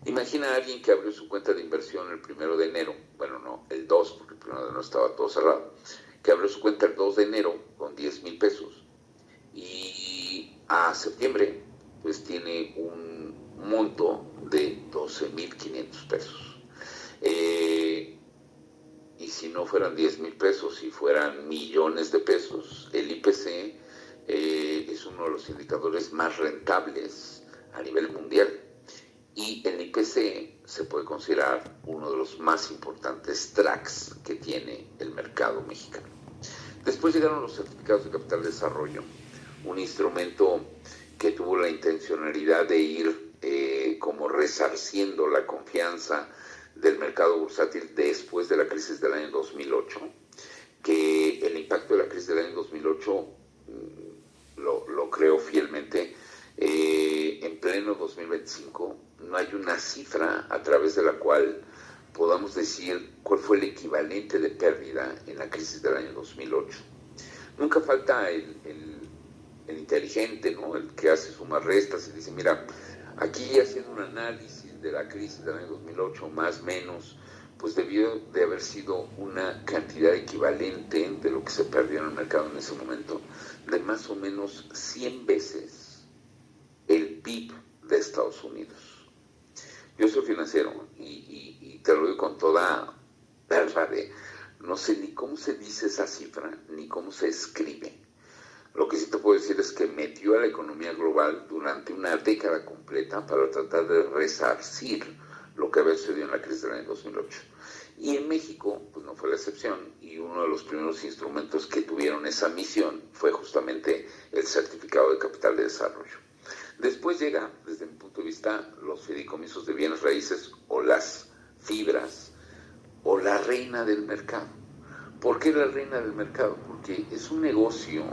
Imagina a alguien que abrió su cuenta de inversión el 1 de enero, bueno, no, el 2, porque el 1 de enero estaba todo cerrado, que abrió su cuenta el 2 de enero con 10,000 pesos y a septiembre pues tiene un monto de 12,500 pesos. Y si no fueran 10,000 pesos, si fueran millones de pesos, el IPC es uno de los indicadores más rentables a nivel mundial. Y el IPC se puede considerar uno de los más importantes tracks que tiene el mercado mexicano. Después llegaron los certificados de capital de desarrollo, un instrumento que tuvo la intencionalidad de ir como resarciendo la confianza del mercado bursátil después de la crisis del año 2008, que el impacto de la crisis del año 2008 lo creo fielmente. En pleno 2025 no hay una cifra a través de la cual podamos decir cuál fue el equivalente de pérdida en la crisis del año 2008. Nunca falta el inteligente, ¿no? El que hace sumas restas y dice, mira, aquí haciendo un análisis de la crisis del año 2008, más o menos, pues debió de haber sido una cantidad equivalente de lo que se perdió en el mercado en ese momento, de más o menos 100 veces el PIB de Estados Unidos. Yo soy financiero y te lo digo con toda verdad, no sé ni cómo se dice esa cifra, ni cómo se escribe. Lo que sí te puedo decir es que metió a la economía global durante una década completa para tratar de resarcir lo que había sucedido en la crisis del año 2008. Y en México, pues no fue la excepción, y uno de los primeros instrumentos que tuvieron esa misión fue justamente el certificado de capital de desarrollo. Después llega, desde mi punto de vista, los fideicomisos de bienes raíces o las fibras o la reina del mercado. ¿Por qué la reina del mercado? Porque es un negocio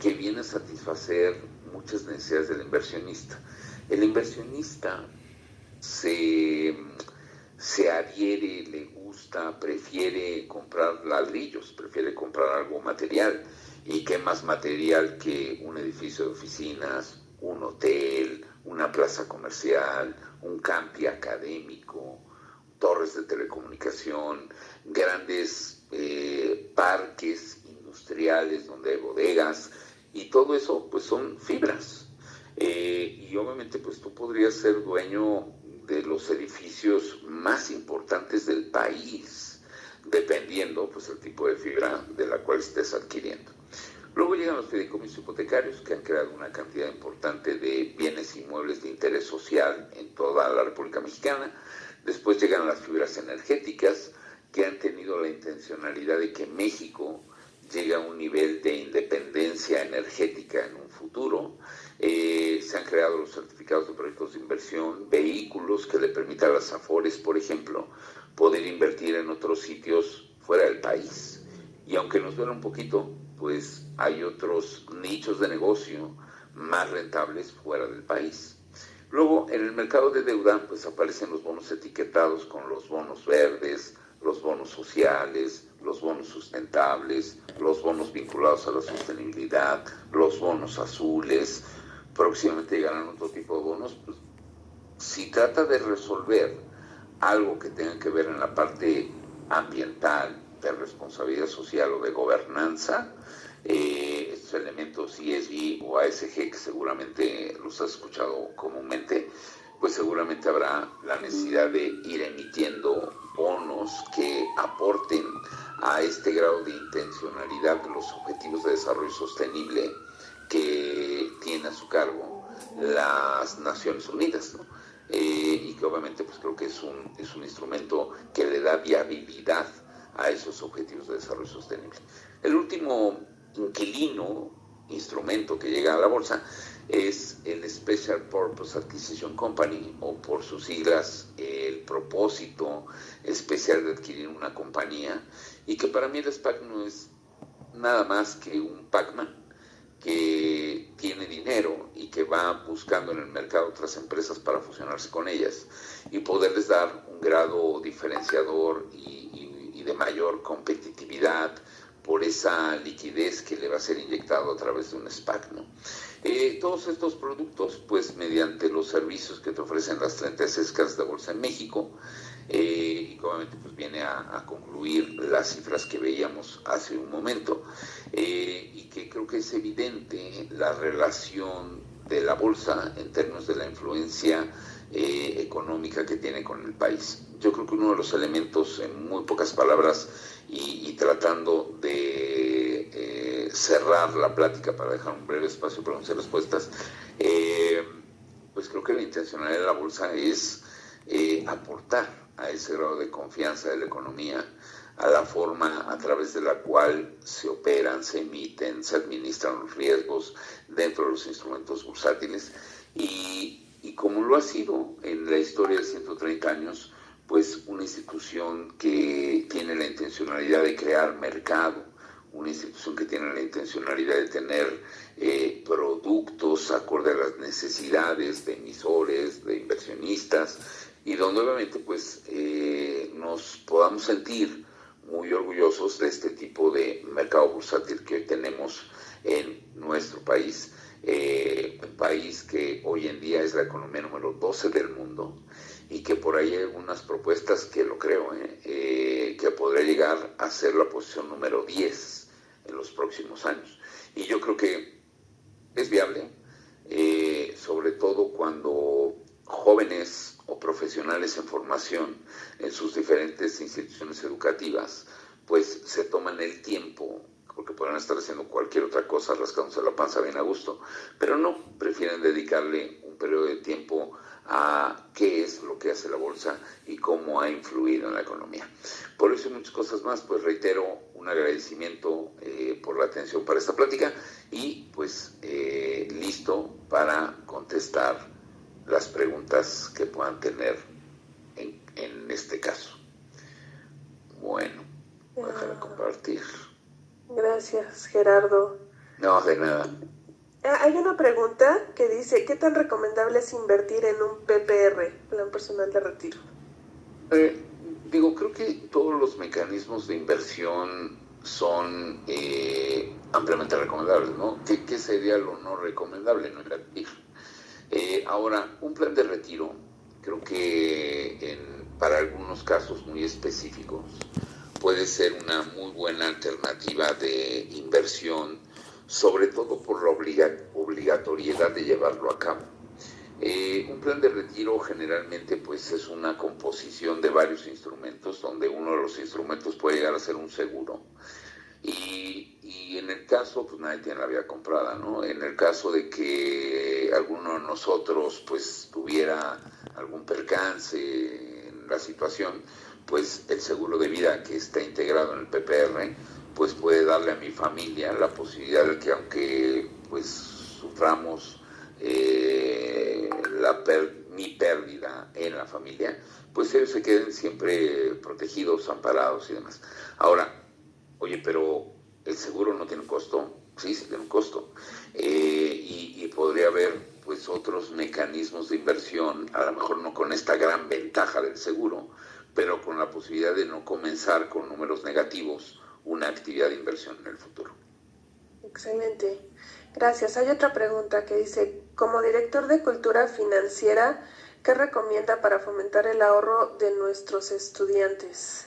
que viene a satisfacer muchas necesidades del inversionista. El inversionista se adhiere, le gusta, prefiere comprar ladrillos, prefiere comprar algo material. ¿Y qué más material que un edificio de oficinas, un hotel, una plaza comercial, un campi académico, torres de telecomunicación, grandes parques industriales donde hay bodegas, y todo eso pues son fibras. Y obviamente pues tú podrías ser dueño de los edificios más importantes del país, dependiendo pues el tipo de fibra de la cual estés adquiriendo. Luego llegan los fideicomisos hipotecarios, que han creado una cantidad importante de bienes inmuebles de interés social en toda la República Mexicana. Después llegan las fibras energéticas, que han tenido la intencionalidad de que México llegue a un nivel de independencia energética en un futuro. Se han creado los certificados de proyectos de inversión, vehículos que le permitan a las AFORES, por ejemplo, poder invertir en otros sitios fuera del país. Y aunque nos duela un poquito, pues hay otros nichos de negocio más rentables fuera del país. Luego, en el mercado de deuda, pues aparecen los bonos etiquetados con los bonos verdes, los bonos sociales, los bonos sustentables, los bonos vinculados a la sostenibilidad, los bonos azules. Próximamente llegarán otro tipo de bonos. Pues, si trata de resolver algo que tenga que ver en la parte ambiental, de responsabilidad social o de gobernanza, estos elementos ESG o ASG, que seguramente los has escuchado comúnmente, pues seguramente habrá la necesidad de ir emitiendo bonos que aporten a este grado de intencionalidad de los objetivos de desarrollo sostenible que tiene a su cargo las Naciones Unidas, ¿no? Y que obviamente pues creo que es un instrumento que le da viabilidad a esos objetivos de desarrollo sostenible. El último instrumento que llega a la bolsa es el Special Purpose Acquisition Company, o por sus siglas, el propósito especial de adquirir una compañía, y que para mí el SPAC no es nada más que un Pac-Man que tiene dinero y que va buscando en el mercado otras empresas para fusionarse con ellas y poderles dar un grado diferenciador y de mayor competitividad por esa liquidez que le va a ser inyectado a través de un SPAC, ¿no? Todos estos productos, pues mediante los servicios que te ofrecen las 36 casas de bolsa en México, y que obviamente pues viene a concluir las cifras que veíamos hace un momento, y que creo que es evidente la relación de la bolsa en términos de la influencia económica que tiene con el país. Yo creo que uno de los elementos, en muy pocas palabras, y tratando de cerrar la plática para dejar un breve espacio para preguntas y respuestas, pues creo que la intencionalidad de la bolsa es aportar a ese grado de confianza de la economía, a la forma a través de la cual se operan, se emiten, se administran los riesgos dentro de los instrumentos bursátiles y como lo ha sido en la historia de 130 años, pues una institución que tiene la intencionalidad de crear mercado, una institución que tiene la intencionalidad de tener productos acorde a las necesidades de emisores, de inversionistas, y donde obviamente pues nos podamos sentir muy orgullosos de este tipo de mercado bursátil que hoy tenemos en nuestro país, un país que hoy en día es la economía número 12 del mundo y que por ahí hay algunas propuestas que lo creo, que podría llegar a ser la posición número 10 en los próximos años. Y yo creo que es viable, sobre todo cuando jóvenes o profesionales en formación en sus diferentes instituciones educativas, pues se toman el tiempo, porque podrán estar haciendo cualquier otra cosa, rascándose la panza bien a gusto, pero no, prefieren dedicarle un periodo de tiempo a qué es lo que hace la bolsa y cómo ha influido en la economía. Por eso y muchas cosas más, pues reitero un agradecimiento por la atención para esta plática y pues listo para contestar las preguntas que puedan tener en este caso. Bueno, voy a dejar de compartir. Gracias, Gerardo. No, de nada. Hay una pregunta que dice, ¿qué tan recomendable es invertir en un PPR, Plan Personal de Retiro? Creo que todos los mecanismos de inversión son ampliamente recomendables, ¿no? ¿Qué sería lo no recomendable? No invertir. Ahora, un plan de retiro, creo que para algunos casos muy específicos, puede ser una muy buena alternativa de inversión, sobre todo por la obligatoriedad de llevarlo a cabo. Un plan de retiro generalmente pues es una composición de varios instrumentos, donde uno de los instrumentos puede llegar a ser un seguro. Y en el caso, pues nadie tiene la vida comprada, ¿no? En el caso de que alguno de nosotros pues tuviera algún percance en la situación, pues el seguro de vida que está integrado en el PPR, pues puede darle a mi familia la posibilidad de que aunque pues suframos mi pérdida en la familia, pues ellos se queden siempre protegidos, amparados y demás. Ahora, oye, pero el seguro no tiene un costo. Sí tiene un costo. Y podría haber pues otros mecanismos de inversión, a lo mejor no con esta gran ventaja del seguro, pero con la posibilidad de no comenzar con números negativos una actividad de inversión en el futuro. Excelente. Gracias. Hay otra pregunta que dice, como director de cultura financiera, ¿qué recomienda para fomentar el ahorro de nuestros estudiantes?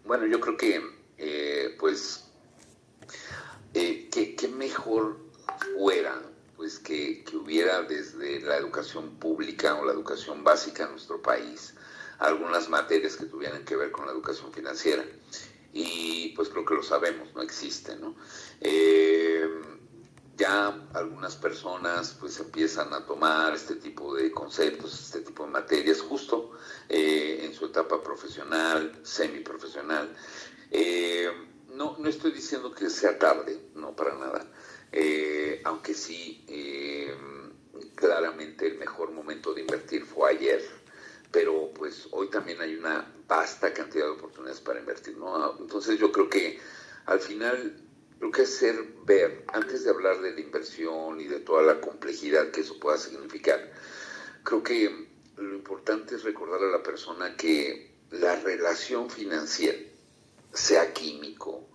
Bueno, yo creo que que mejor fuera pues que hubiera desde la educación pública o la educación básica en nuestro país algunas materias que tuvieran que ver con la educación financiera. Y pues creo que lo sabemos, no existe, ¿no? Ya algunas personas pues empiezan a tomar este tipo de conceptos, este tipo de materias justo en su etapa profesional, semiprofesional. No estoy diciendo que sea tarde, no para nada, aunque sí, claramente el mejor momento de invertir fue ayer, pero pues hoy también hay una vasta cantidad de oportunidades para invertir, ¿no? Entonces yo creo que al final, creo que hacer ver, antes de hablar de la inversión y de toda la complejidad que eso pueda significar, creo que lo importante es recordar a la persona que la relación financiera, sea químico,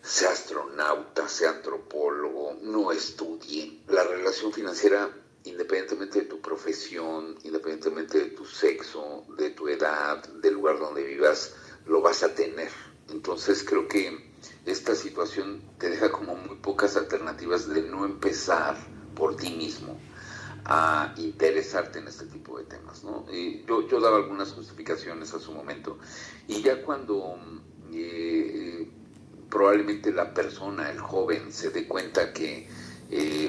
sea astronauta, sea antropólogo, no estudie. La relación financiera, independientemente de tu profesión, independientemente de tu sexo, de tu edad, del lugar donde vivas, lo vas a tener. Entonces creo que esta situación te deja como muy pocas alternativas de no empezar por ti mismo a interesarte en este tipo de temas, ¿no? Yo daba algunas justificaciones a su momento y ya cuando probablemente la persona, el joven, se dé cuenta que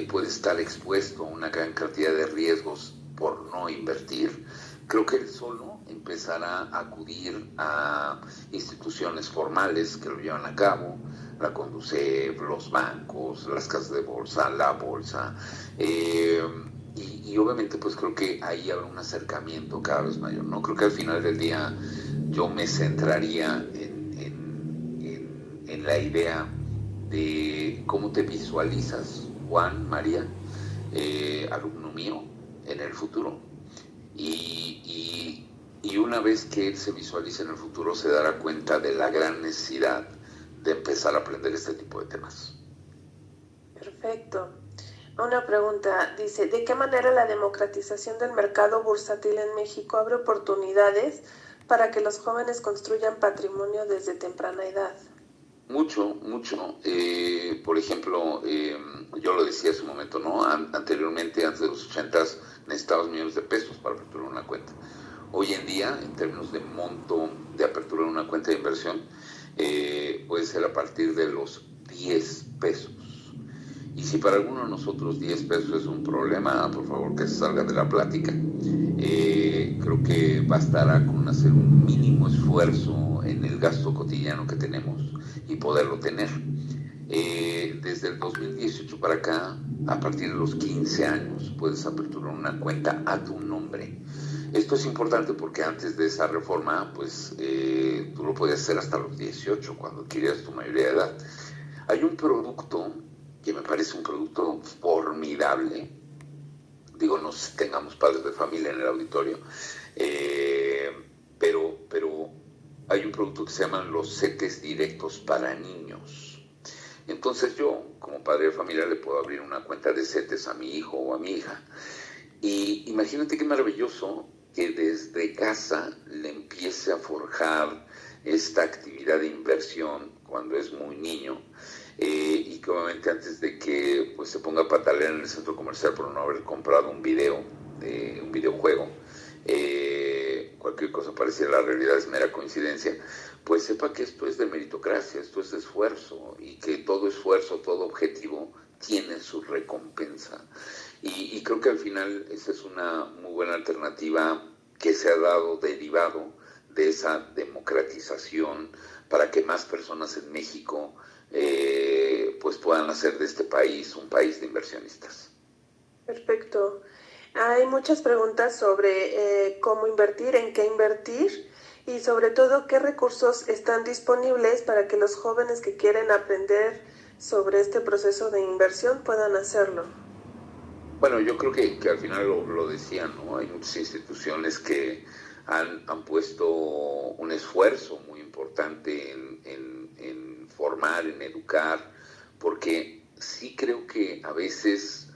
puede estar expuesto a una gran cantidad de riesgos por no invertir, creo que él solo empezará a acudir a instituciones formales que lo llevan a cabo, la Conducef, los bancos, las casas de bolsa, la bolsa, y obviamente pues creo que ahí habrá un acercamiento cada vez mayor, ¿no? Creo que al final del día yo me centraría en la idea de cómo te visualizas, Juan, María, alumno mío, en el futuro. Y una vez que él se visualice en el futuro, se dará cuenta de la gran necesidad de empezar a aprender este tipo de temas. Perfecto. Una pregunta, dice, ¿de qué manera la democratización del mercado bursátil en México abre oportunidades para que los jóvenes construyan patrimonio desde temprana edad? Mucho. Por ejemplo, yo lo decía hace un momento, ¿no? Anteriormente, antes de los 80s, necesitabas millones de pesos para aperturar una cuenta. Hoy en día, en términos de monto de apertura de una cuenta de inversión, puede ser a partir de los 10 pesos. Y si para alguno de nosotros 10 pesos es un problema, por favor que se salgan de la plática. Creo que bastará con hacer un mínimo esfuerzo en el gasto cotidiano que tenemos y poderlo tener. Desde el 2018 para acá, a partir de los 15 años, puedes aperturar una cuenta a tu nombre. Esto es importante porque antes de esa reforma, pues tú lo podías hacer hasta los 18, cuando adquirías tu mayoría de edad. Hay un producto que me parece un producto formidable. Digo, no sé si tengamos padres de familia en el auditorio, pero hay un producto que se llaman los CETES directos para niños. Entonces yo, como padre de familia, le puedo abrir una cuenta de CETES a mi hijo o a mi hija. Y imagínate qué maravilloso que desde casa le empiece a forjar esta actividad de inversión cuando es muy niño, y que obviamente antes de que pues, se ponga a patalear en el centro comercial por no haber comprado un videojuego, cualquier cosa parecida, la realidad es mera coincidencia, pues sepa que esto es de meritocracia, esto es de esfuerzo, y que todo esfuerzo, todo objetivo tiene su recompensa. Y creo que al final esa es una muy buena alternativa que se ha dado derivado de esa democratización para que más personas en México pues puedan hacer de este país un país de inversionistas. Perfecto. Hay muchas preguntas sobre cómo invertir, en qué invertir y sobre todo qué recursos están disponibles para que los jóvenes que quieren aprender sobre este proceso de inversión puedan hacerlo. Bueno, yo creo que al final lo decían, ¿no? Hay muchas instituciones que han puesto un esfuerzo muy importante en formar, en educar, porque sí creo que a veces,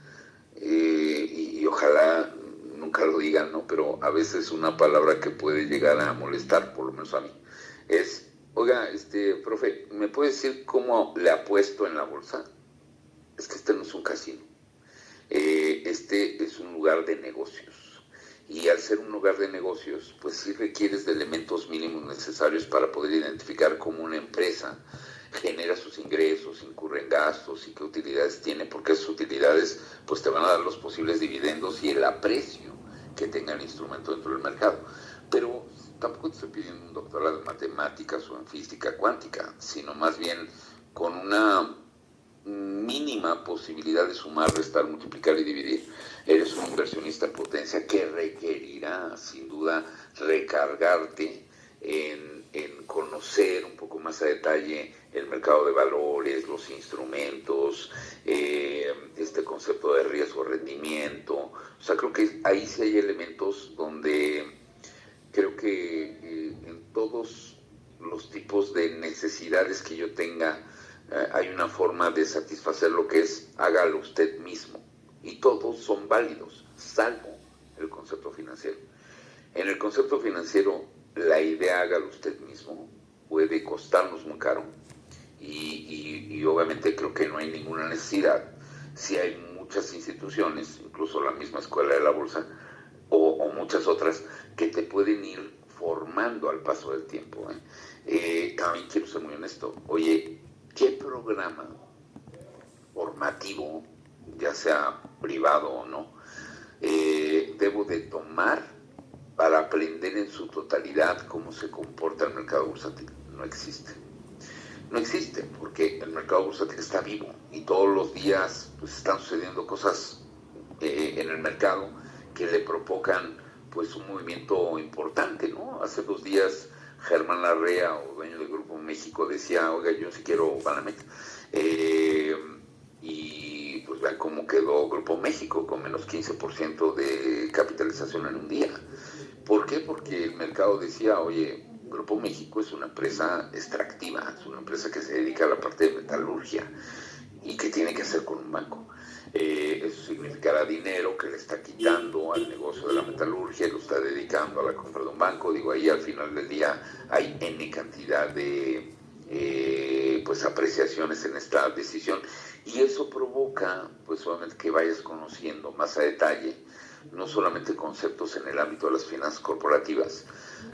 y ojalá nunca lo digan, ¿no? Pero a veces una palabra que puede llegar a molestar, por lo menos a mí, es, oiga, profe, ¿me puede decir cómo le apuesto en la bolsa? Es que este no es un casino. Este es un lugar de negocios, y al ser un lugar de negocios pues sí requieres de elementos mínimos necesarios para poder identificar cómo una empresa genera sus ingresos, incurre en gastos y qué utilidades tiene, porque esas utilidades pues te van a dar los posibles dividendos y el aprecio que tenga el instrumento dentro del mercado. Pero tampoco te estoy pidiendo un doctorado en matemáticas o en física cuántica, sino más bien con una mínima posibilidad de sumar, restar, multiplicar y dividir. Eres un inversionista en potencia que requerirá sin duda recargarte en conocer un poco más a detalle el mercado de valores, los instrumentos, este concepto de riesgo-rendimiento. O sea, creo que ahí sí hay elementos donde creo que en todos los tipos de necesidades que yo tenga, hay una forma de satisfacer lo que es hágalo usted mismo, y todos son válidos, salvo el concepto financiero. En el concepto financiero, la idea hágalo usted mismo puede costarnos muy caro, y obviamente creo que no hay ninguna necesidad si hay muchas instituciones, incluso la misma Escuela de la Bolsa o muchas otras, que te pueden ir formando al paso del tiempo. También quiero ser muy honesto, oye, ¿qué programa formativo, ya sea privado o no, debo de tomar para aprender en su totalidad cómo se comporta el mercado bursátil. No existe. No existe, porque el mercado bursátil está vivo y todos los días pues, están sucediendo cosas en el mercado que le provocan pues un movimiento importante, ¿no? Hace 2 días Germán Larrea, o dueño del Grupo México, decía, oiga, yo sí quiero Banamex. Y pues vean cómo quedó Grupo México, con menos 15% de capitalización en un día. ¿Por qué? Porque el mercado decía, oye, Grupo México es una empresa extractiva, es una empresa que se dedica a la parte de metalurgia. ¿Y qué tiene que hacer con un banco? Eso significará dinero que le está quitando al negocio de la metalurgia, lo está dedicando a la compra de un banco. Digo, ahí al final del día hay N cantidad de pues apreciaciones en esta decisión, y eso provoca pues obviamente que vayas conociendo más a detalle no solamente conceptos en el ámbito de las finanzas corporativas,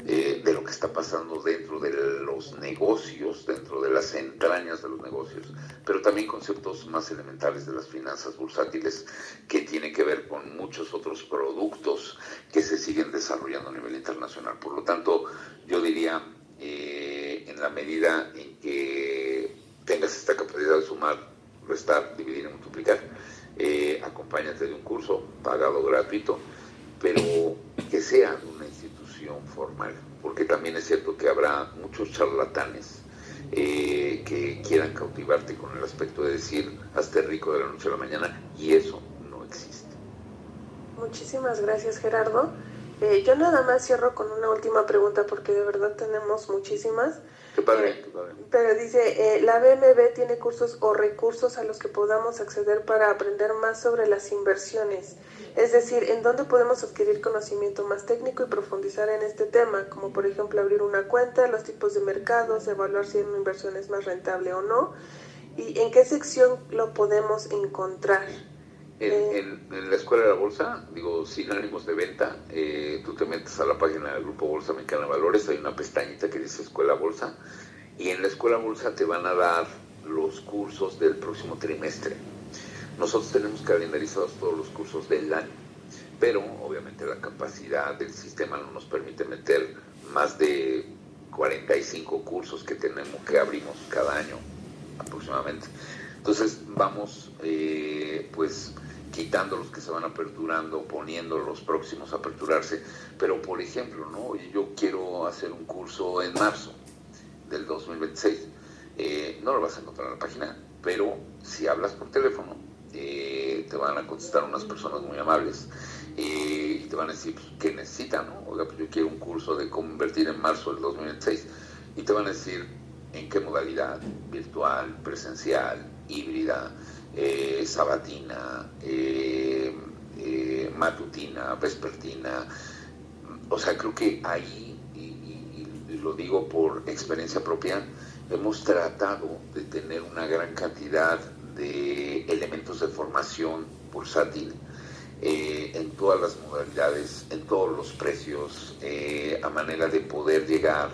de lo que está pasando dentro de los negocios, dentro de las entrañas de los negocios, pero también conceptos más elementales de las finanzas bursátiles que tienen que ver con muchos otros productos que se siguen desarrollando a nivel internacional. Por lo tanto, yo diría, en la medida en que tengas esta capacidad de sumar, restar, dividir y multiplicar, acompáñate de un curso pagado gratuito, pero que sea de una institución formal, porque también es cierto que habrá muchos charlatanes que quieran cautivarte con el aspecto de decir hazte rico de la noche a la mañana, y eso no existe. Muchísimas gracias, Gerardo. Yo nada más cierro con una última pregunta porque de verdad tenemos muchísimas. Qué padre, qué padre. Pero dice, ¿la BMV tiene cursos o recursos a los que podamos acceder para aprender más sobre las inversiones? Es decir, ¿en dónde podemos adquirir conocimiento más técnico y profundizar en este tema? Como por ejemplo abrir una cuenta, los tipos de mercados, evaluar si una inversión es más rentable o no. ¿Y en qué sección lo podemos encontrar? En la Escuela de la Bolsa, digo, sin ánimos de venta, tú te metes a la página del Grupo Bolsa Mexicana de Valores, hay una pestañita que dice Escuela Bolsa, y en la Escuela Bolsa te van a dar los cursos del próximo trimestre. Nosotros tenemos calendarizados todos los cursos del año, pero obviamente la capacidad del sistema no nos permite meter más de 45 cursos que abrimos cada año aproximadamente. Entonces vamos pues quitando los que se van aperturando, poniendo los próximos a aperturarse. Pero por ejemplo, ¿no? Yo quiero hacer un curso en marzo del 2026. No lo vas a encontrar en la página, pero si hablas por teléfono, te van a contestar unas personas muy amables y te van a decir pues, qué necesitan, ¿no? Oiga, pues yo quiero un curso de cómo invertir en marzo del 2026, y te van a decir en qué modalidad: virtual, presencial, híbrida, sabatina, matutina, vespertina. O sea, creo que ahí, y lo digo por experiencia propia, hemos tratado de tener una gran cantidad de elementos de formación bursátil en todas las modalidades, en todos los precios, a manera de poder llegar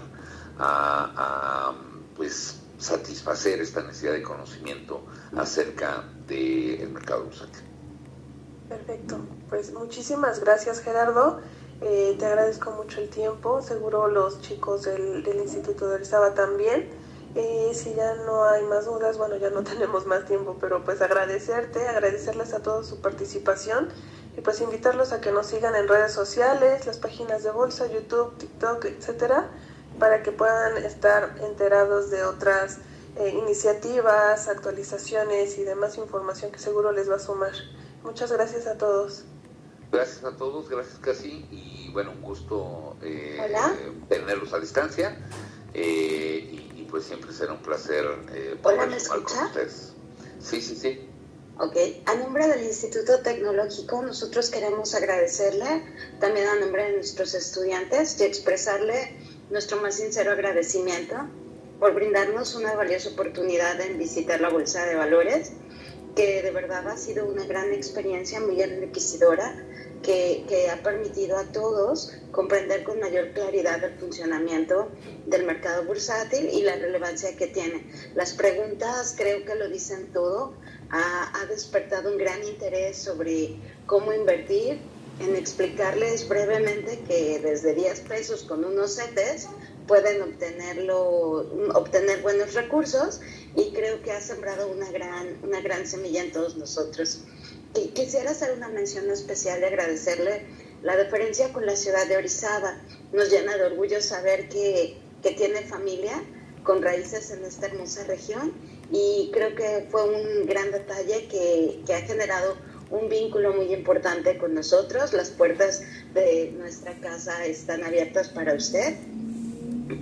a pues satisfacer esta necesidad de conocimiento acerca del mercado bursátil. Perfecto, pues muchísimas gracias, Gerardo. Te agradezco mucho el tiempo, seguro los chicos del Instituto de Orizaba también. Si ya no hay más dudas, bueno, ya no tenemos más tiempo, pero pues agradecerles a todos su participación y pues invitarlos a que nos sigan en redes sociales, las páginas de Bolsa, YouTube, TikTok, etcétera, para que puedan estar enterados de otras iniciativas, actualizaciones y demás información que seguro les va a sumar. Muchas gracias a todos. Gracias a todos, gracias Casi, y bueno, un gusto tenerlos a distancia, y pues siempre será un placer poder sumar con ustedes. Sí. Ok, a nombre del Instituto Tecnológico nosotros queremos agradecerle, también a nombre de nuestros estudiantes, y expresarle nuestro más sincero agradecimiento por brindarnos una valiosa oportunidad en visitar la Bolsa de Valores, que de verdad ha sido una gran experiencia muy enriquecedora, que ha permitido a todos comprender con mayor claridad el funcionamiento del mercado bursátil y la relevancia que tiene. Las preguntas creo que lo dicen todo. Ha despertado un gran interés sobre cómo invertir, en explicarles brevemente que desde 10 pesos con unos CETES pueden obtener buenos recursos, y creo que ha sembrado una gran semilla en todos nosotros. Y quisiera hacer una mención especial y agradecerle la deferencia con la ciudad de Orizaba. Nos llena de orgullo saber que tiene familia con raíces en esta hermosa región, y creo que fue un gran detalle que ha generado un vínculo muy importante con nosotros. Las puertas de nuestra casa están abiertas para usted.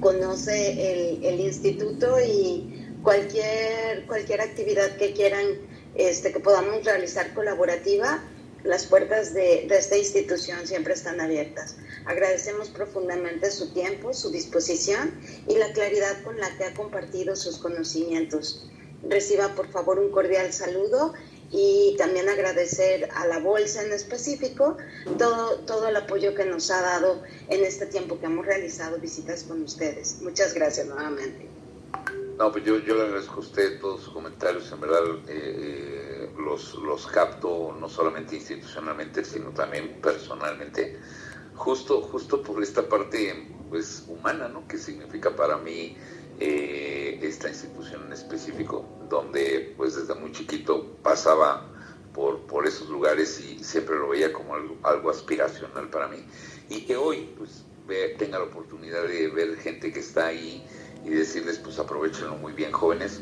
Conoce el instituto, y cualquier actividad que quieran que podamos realizar colaborativa, las puertas de esta institución siempre están abiertas. Agradecemos profundamente su tiempo, su disposición y la claridad con la que ha compartido sus conocimientos. Reciba por favor un cordial saludo, y también agradecer a la Bolsa en específico todo el apoyo que nos ha dado en este tiempo que hemos realizado visitas con ustedes. Muchas gracias nuevamente. No, pues yo le agradezco a usted todos sus comentarios, en verdad los capto no solamente institucionalmente, sino también personalmente, justo por esta parte pues humana, ¿no?, que significa para mí esta institución en específico, donde pues desde muy chiquito pasaba por esos lugares y siempre lo veía como algo aspiracional para mí, y que hoy pues tenga la oportunidad de ver gente que está ahí y decirles pues aprovechenlo muy bien, jóvenes.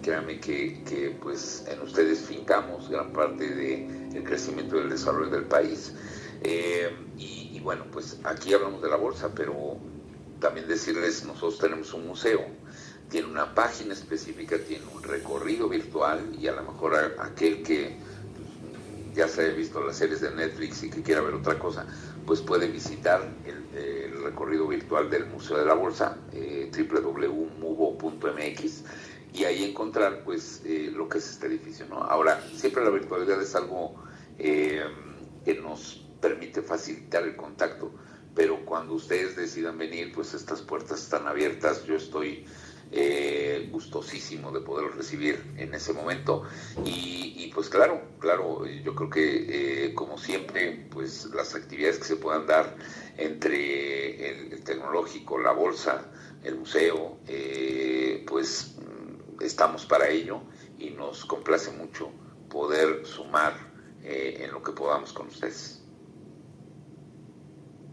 Créanme que pues en ustedes fincamos gran parte del crecimiento y del desarrollo del país, y bueno, pues aquí hablamos de la Bolsa, pero también decirles, nosotros tenemos un museo, tiene una página específica, tiene un recorrido virtual, y a lo mejor aquel que ya se haya visto las series de Netflix y que quiera ver otra cosa, pues puede visitar el recorrido virtual del Museo de la Bolsa, www.mubo.mx, y ahí encontrar pues lo que es este edificio, ¿no? Ahora, siempre la virtualidad es algo que nos permite facilitar el contacto, pero cuando ustedes decidan venir, pues estas puertas están abiertas. Yo estoy gustosísimo de poderlos recibir en ese momento, y pues claro, yo creo que como siempre, pues las actividades que se puedan dar entre el tecnológico, la Bolsa, el museo, pues estamos para ello, y nos complace mucho poder sumar en lo que podamos con ustedes.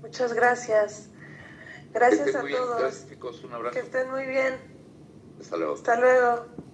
Muchas gracias. Gracias a todos. Gracias, chicos. Un abrazo. Que estén muy bien. Hasta luego. Hasta luego.